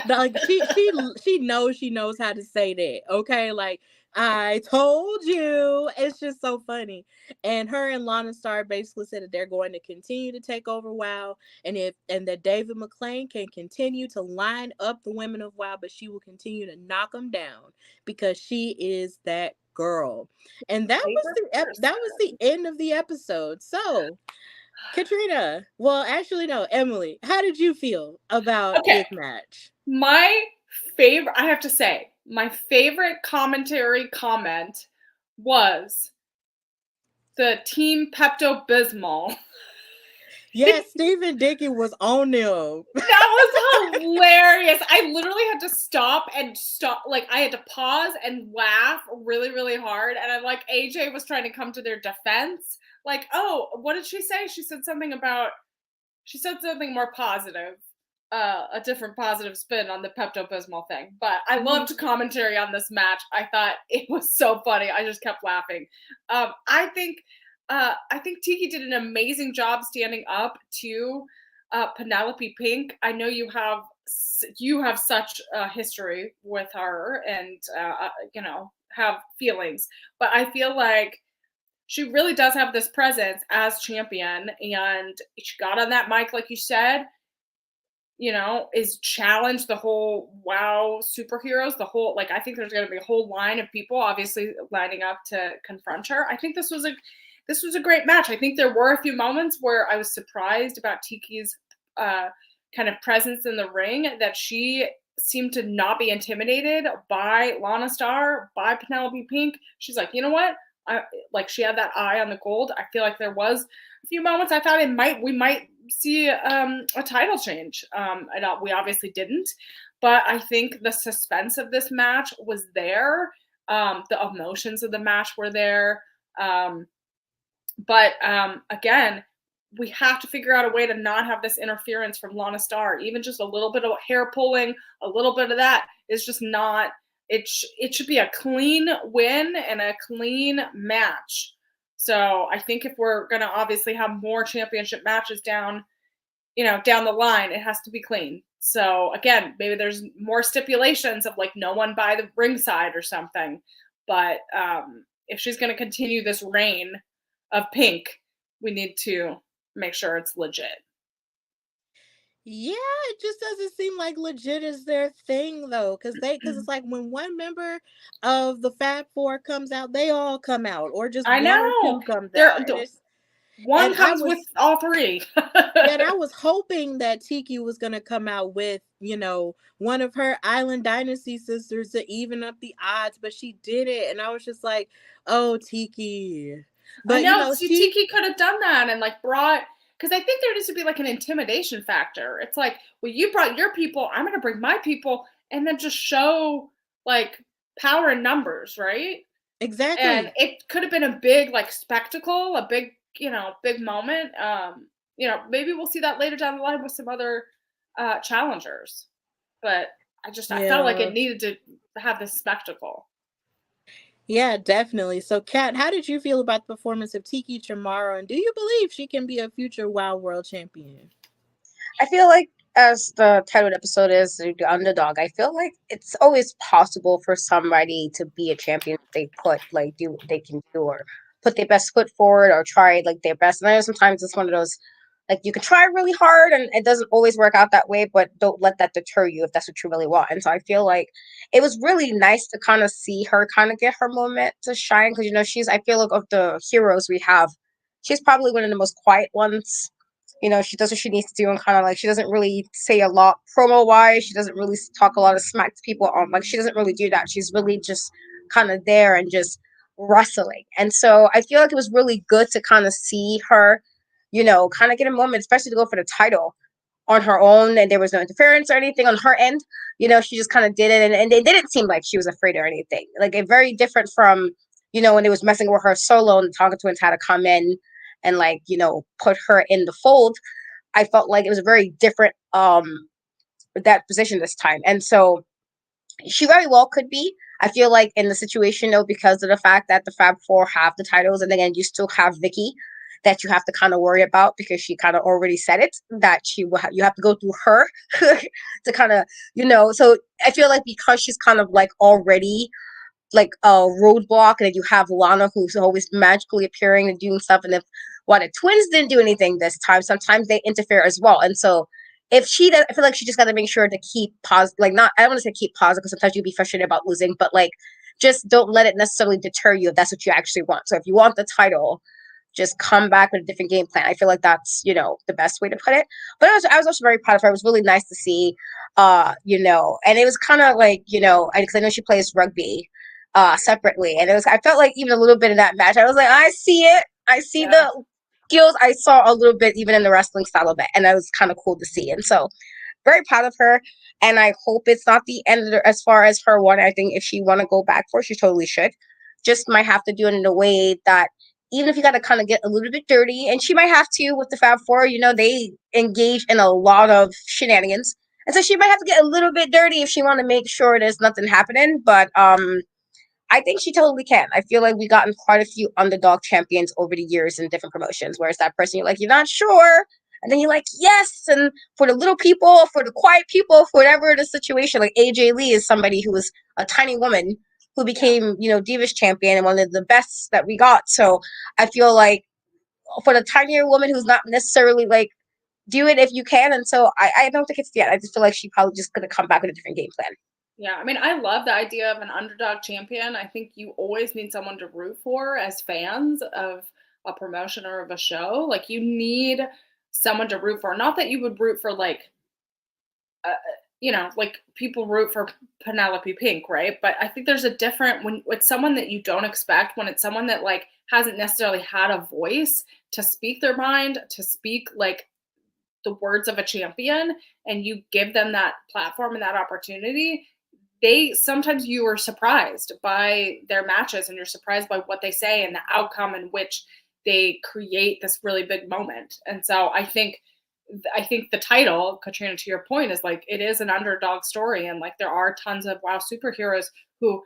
Like she knows how to say that. Okay, like, "I told you." It's just so funny. And her and Lana Star basically said that they're going to continue to take over WoW, and that David McClain can continue to line up the women of WoW, but she will continue to knock them down because she is that girl. And that was the end of the episode. So, Katrina, well, actually, no, Emily, how did you feel about Okay. this match? My favorite, I have to say, my favorite commentary comment was the Team Pepto-Bismol. Yes, Stephen Dickey was on them. That was hilarious. I literally had to stop, like I had to pause and laugh really, really hard. And I'm like, AJ was trying to come to their defense. Like, oh, what did she say? She said something more positive. A different positive spin on the Pepto-Bismol thing. But I loved commentary on this match. I thought it was so funny. I just kept laughing. I think Tiki did an amazing job standing up to Penelope Pink. I know you have such a history with her and have feelings, but I feel like she really does have this presence as champion, and she got on that mic like you said, is challenge the whole WoW superheroes, I think there's going to be a whole line of people obviously lining up to confront her. I think this was a great match. I think there were a few moments where I was surprised about Tiki's kind of presence in the ring, that she seemed to not be intimidated by Lana Star, by Penelope Pink. She's like, you know what? She had that eye on the gold. I feel like there was a few moments I thought we might see a title change. We obviously didn't, but I think the suspense of this match was there. The emotions of the match were there. But again, we have to figure out a way to not have this interference from Lana Star. Even just a little bit of hair pulling, a little bit of that is just not. It should be a clean win and a clean match. So I think if we're going to obviously have more championship matches down the line, it has to be clean. So again, maybe there's more stipulations of like no one by the ringside or something. But if she's going to continue this reign of Pink, we need to make sure it's legit. Yeah, it just doesn't seem like legit is their thing though, because it's like when one member of the Fab Four comes out, they all come out, or just I one or know. two comes There, out, and it's one and I comes with was all three. yeah, and I was hoping that Tiki was gonna come out with, one of her Island Dynasty sisters to even up the odds, but she did it, and I was just like, oh, Tiki. I But know. See, she Tiki could have done that and like brought, because I think there needs to be like an intimidation factor. It's like, well, you brought your people, I'm going to bring my people, and then just show like power in numbers, right? And exactly. it could have been a big like spectacle, a big, big moment. Maybe we'll see that later down the line with some other challengers. But I felt like Yeah. it needed to have this spectacle. Yeah, definitely. So, Kat, how did you feel about the performance of Tiki Chamorro, and do you believe she can be a future WoW World Champion? I feel like, as the title of the episode is, the underdog, I feel like it's always possible for somebody to be a champion if they do what they can do, or put their best foot forward, or try like their best. And I know sometimes it's one of those, like, you can try really hard and it doesn't always work out that way, but don't let that deter you if that's what you really want. And so I feel like it was really nice to kind of see her kind of get her moment to shine, because I feel like, of the heroes we have, she's probably one of the most quiet ones. She does what she needs to do, and kind of like, she doesn't really say a lot promo wise. She doesn't really talk a lot of smack to people on, like, she doesn't really do that. She's really just kind of there and just wrestling. And so I feel like it was really good to kind of see her, kind of get a moment, especially to go for the title on her own, and there was no interference or anything on her end. She just kind of did it, and it didn't seem like she was afraid or anything. Like, it very different from, when it was messing with her solo and talking to her and had to come in and, like, put her in the fold. I felt like it was a very different that position this time. And so she very well could be. I feel like in the situation, though, because of the fact that the Fab Four have the titles, and again, you still have Vicky that you have to kind of worry about, because she kind of already said it, that you have to go through her to kind of, So I feel like, because she's kind of like already like a roadblock, and then you have Lana, who's always magically appearing and doing stuff, and if while the twins didn't do anything this time, sometimes they interfere as well. And so if she does, I feel like she just got to make sure to keep positive, like, not, I don't want to say keep positive, because sometimes you'll be frustrated about losing, but like, just don't let it necessarily deter you if that's what you actually want. So if you want the title, just come back with a different game plan. I feel like that's, the best way to put it. But I was also very proud of her. It was really nice to see, and it was kind of like, because I know she plays rugby separately, and I felt like even a little bit in that match, I was like, I see it. I see Yeah. the skills. I saw a little bit even in the wrestling style of it, and that was kind of cool to see. And so, very proud of her, and I hope it's not the end of as far as her one. I think if she want to go back for it, she totally should. Just might have to do it in a way that, even if you got to kind of get a little bit dirty, and she might have to with the Fab Four, they engage in a lot of shenanigans. And so she might have to get a little bit dirty if she want to make sure there's nothing happening. But I think she totally can. I feel like we've gotten quite a few underdog champions over the years in different promotions, where it's that person you're like, you're not sure. And then you're like, yes. And for the little people, for the quiet people, for whatever the situation, like AJ Lee is somebody who was a tiny woman who became, Divas champion, and one of the best that we got. So I feel like, for the tinier woman who's not necessarily like, do it if you can. And so I don't think it's yet. I just feel like she probably just going to come back with a different game plan. Yeah, I mean, I love the idea of an underdog champion. I think you always need someone to root for as fans of a promotion or of a show. Like, you need someone to root for. Not that you would root for uh, like people root for Penelope Pink, right? But I think there's a different, when it's someone that you don't expect, when it's someone that like hasn't necessarily had a voice to speak their mind, to speak like the words of a champion, and you give them that platform and that opportunity. Sometimes you are surprised by their matches, and you're surprised by what they say and the outcome in which they create this really big moment. And so I think the title, Katrina, to your point, is like, it is an underdog story, and like there are tons of WoW superheroes who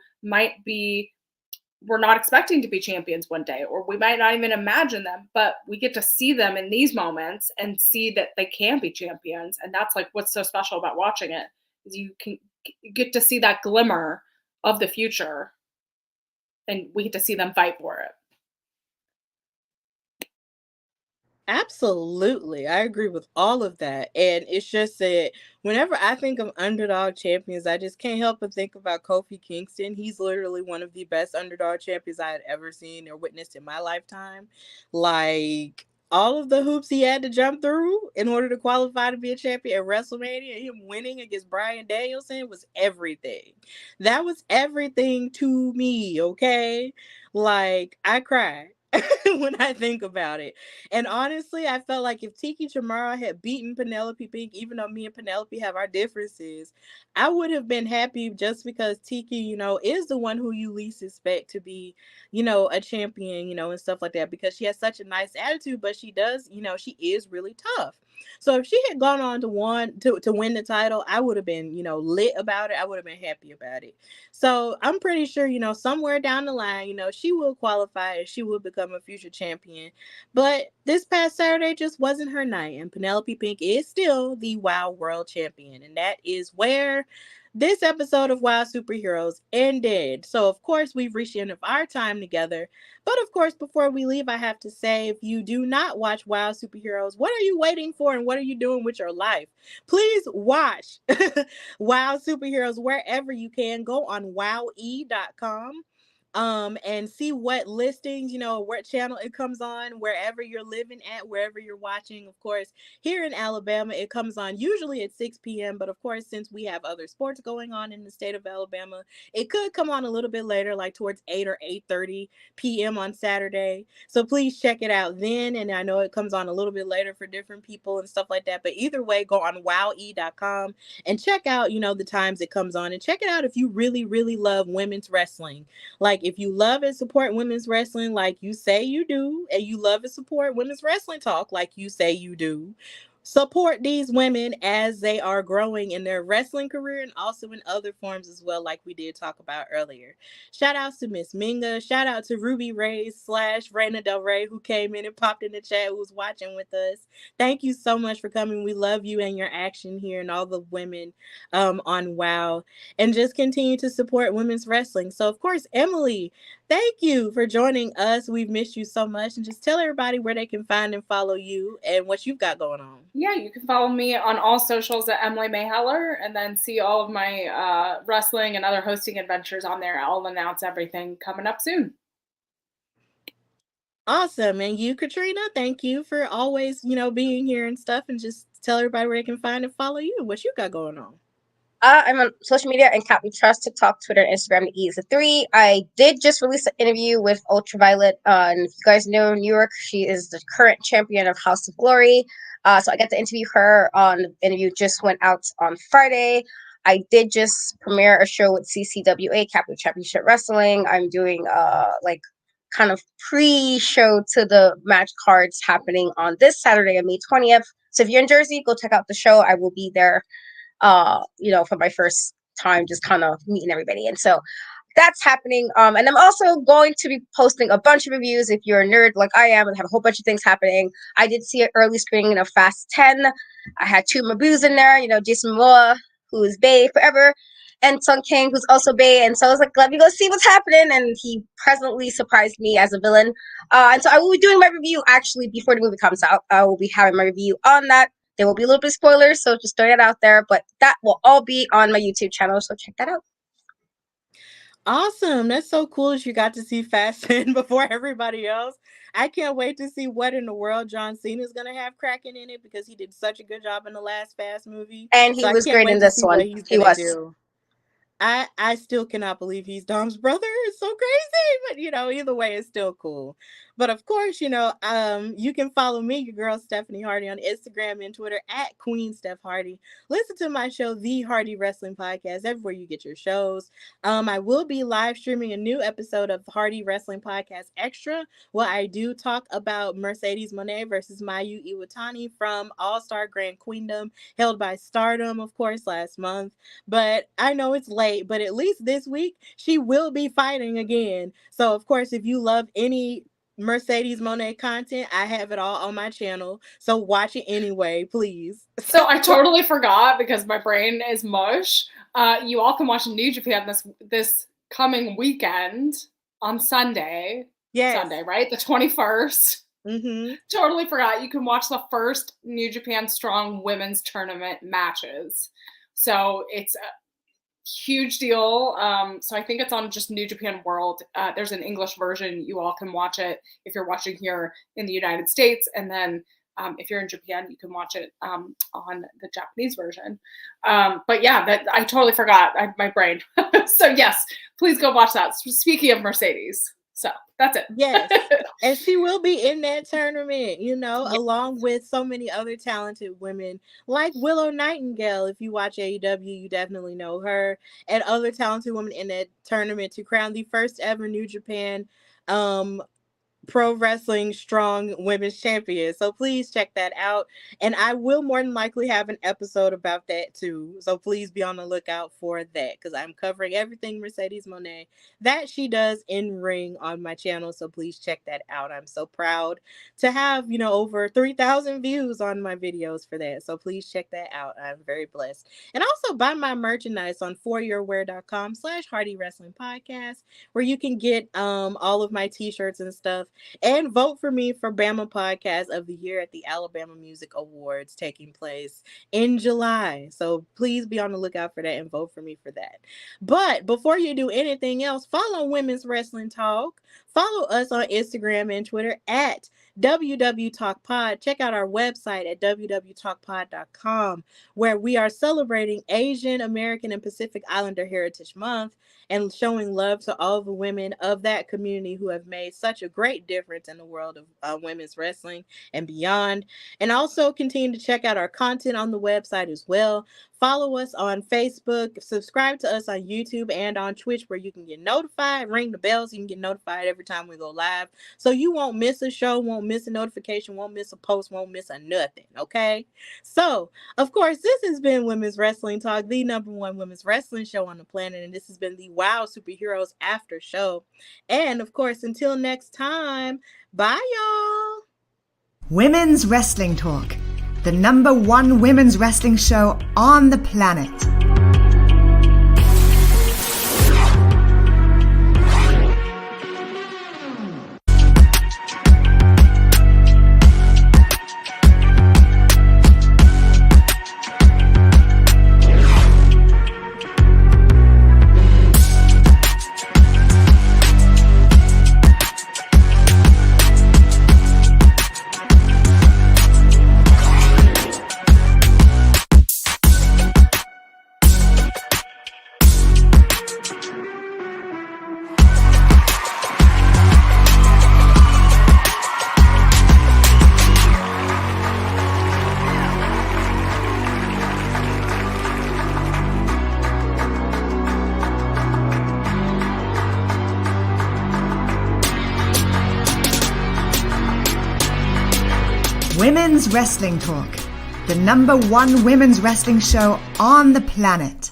we're not expecting to be champions one day, or we might not even imagine them, but we get to see them in these moments and see that they can be champions. And that's like what's so special about watching it, is you get to see that glimmer of the future, and we get to see them fight for it. Absolutely. I agree with all of that. And it's just that whenever I think of underdog champions, I just can't help but think about Kofi Kingston. He's literally one of the best underdog champions I had ever seen or witnessed in my lifetime. Like, all of the hoops he had to jump through in order to qualify to be a champion at WrestleMania, and him winning against Bryan Danielson was everything. That was everything to me, okay? Like, I cried when I think about it. And honestly, I felt like if Tiki Chamorro had beaten Penelope Pink, even though me and Penelope have our differences, I would have been happy just because Tiki, is the one who you least expect to be, a champion, and stuff like that because she has such a nice attitude, but she does, she is really tough. So if she had gone on to win the title, I would have been, lit about it. I would have been happy about it. So I'm pretty sure, somewhere down the line, she will qualify and she will become a future champion. But this past Saturday just wasn't her night, and Penelope Pink is still the WOW World Champion. And that is where this episode of WOW Superheroes ended. So, of course, we've reached the end of our time together. But, of course, before we leave, I have to say if you do not watch WOW Superheroes, what are you waiting for and what are you doing with your life? Please watch WOW Superheroes wherever you can. Go on wowe.com and see what listings, what channel it comes on, wherever you're living at, wherever you're watching. Of course, here in Alabama, it comes on usually at 6 p.m. But of course, since we have other sports going on in the state of Alabama, it could come on a little bit later, like towards 8 or 8:30 p.m. on Saturday. So please check it out then. And I know it comes on a little bit later for different people and stuff like that. But either way, go on wowe.com and check out, the times it comes on, and check it out if you really, really love women's wrestling. Like, if you love and support women's wrestling like you say you do, and you love and support women's wrestling talk like you say you do, support these women as they are growing in their wrestling career and also in other forms as well, like we did talk about earlier. Shout outs to Miss Minga. Shout out to Ruby Ray / Reina Del Rey, who came in and popped in the chat, who was watching with us. Thank you so much for coming. We love you and your action here and all the women on WOW, and just continue to support women's wrestling. So, of course, Emily, thank you for joining us. We've missed you so much. And just tell everybody where they can find and follow you and what you've got going on. Yeah, you can follow me on all socials at Emily May Heller, and then see all of my wrestling and other hosting adventures on there. I'll announce everything coming up soon. Awesome. And you, Katrina, thank you for always, being here and stuff, and just tell everybody where they can find and follow you, what you got going on. I'm on social media and Cat We Trust, TikTok, Twitter, and Instagram. The E is a 3. I did just release an interview with Ultraviolet. And if you guys know New York, she is the current champion of House of Glory. So I got to interview her on the interview just went out on Friday. I did just premiere a show with CCWA, Capital Championship Wrestling. I'm doing kind of pre-show to the match cards happening on this Saturday on May 20th. So if you're in Jersey, go check out the show. I will be there. For my first time just kind of meeting everybody. And so that's happening. And I'm also going to be posting a bunch of reviews if you're a nerd like I am and have a whole bunch of things happening. I did see an early screening of Fast 10. I had 2 Maboos in there, Jason Momoa, who is Bae forever, and Sung Kang, who's also Bae. And so I was like, let me go see what's happening. And he presently surprised me as a villain. And so I will be doing my review actually before the movie comes out. I will be having my review on that. There will be a little bit of spoilers, so just throwing it out there. But that will all be on my YouTube channel, so check that out. Awesome. That's so cool that you got to see Fast 10 before everybody else. I can't wait to see what in the world John Cena is going to have cracking in it, because he did such a good job in the last Fast movie. And he was great in this one. He was. I still cannot believe he's Dom's brother. It's so crazy. But, either way, it's still cool. But of course, you can follow me, your girl Stephanie Hardy, on Instagram and Twitter at Queen Steph Hardy. Listen to my show, The Hardy Wrestling Podcast, everywhere you get your shows. I will be live streaming a new episode of the Hardy Wrestling Podcast Extra, where I do talk about Mercedes Moné versus Mayu Iwatani from All-Star Grand Queendom, held by Stardom, of course, last month. But I know it's late, but at least this week, she will be fighting again. So, of course, if you love any Mercedes Moné content, I have it all on my channel, so watch it anyway, please. So I totally forgot, because my brain is mush. You all can watch New Japan this coming weekend on Sunday. Yes. Sunday, right? The 21st. Totally forgot. You can watch the first New Japan Strong Women's Tournament matches. So it's a huge deal. So I think it's on just New Japan World. There's an English version. You all can watch it if you're watching here in the United States. And then if you're in Japan, you can watch it on the Japanese version. But yeah, that I totally forgot. My brain. So yes, please go watch that. Speaking of Mercedes. So that's it. Yes. And she will be in that tournament, you know, along with so many other talented women like Willow Nightingale. If you watch AEW, you definitely know her, and other talented women in that tournament to crown the first ever New Japan Pro Wrestling Strong Women's Champion. So please check that out. And I will more than likely have an episode about that too. So please be on the lookout for that, because I'm covering everything Mercedes Moné that she does in ring on my channel. So please check that out. I'm so proud to have, you know, over 3,000 views on my videos for that. So please check that out. I'm very blessed. And also buy my merchandise on foryourwear.com/Hardy Wrestling Podcast, where you can get all of my t-shirts and stuff. And vote for me for Bama Podcast of the Year at the Alabama Music Awards taking place in July. So please be on the lookout for that and vote for me for that. But before you do anything else, follow Women's Wrestling Talk. Follow us on Instagram and Twitter at WWTalkPod. Check out our website at www.talkpod.com, where we are celebrating Asian American and Pacific Islander Heritage Month and showing love to all the women of that community who have made such a great difference in the world of women's wrestling and beyond. And also continue to check out our content on the website as well. Follow us on Facebook, subscribe to us on YouTube and on Twitch, where you can get notified. Ring the bell so you can get notified every time we go live, so you won't miss a show, won't miss a notification, won't miss a post, won't miss a nothing, okay? So, of course, this has been Women's Wrestling Talk, the #1 women's wrestling show on the planet, and this has been the WOW Superheroes After Show. And, of course, until next time, bye, y'all! Women's Wrestling Talk, the #1 women's wrestling show on the planet. Women's Wrestling Talk, the #1 women's wrestling show on the planet.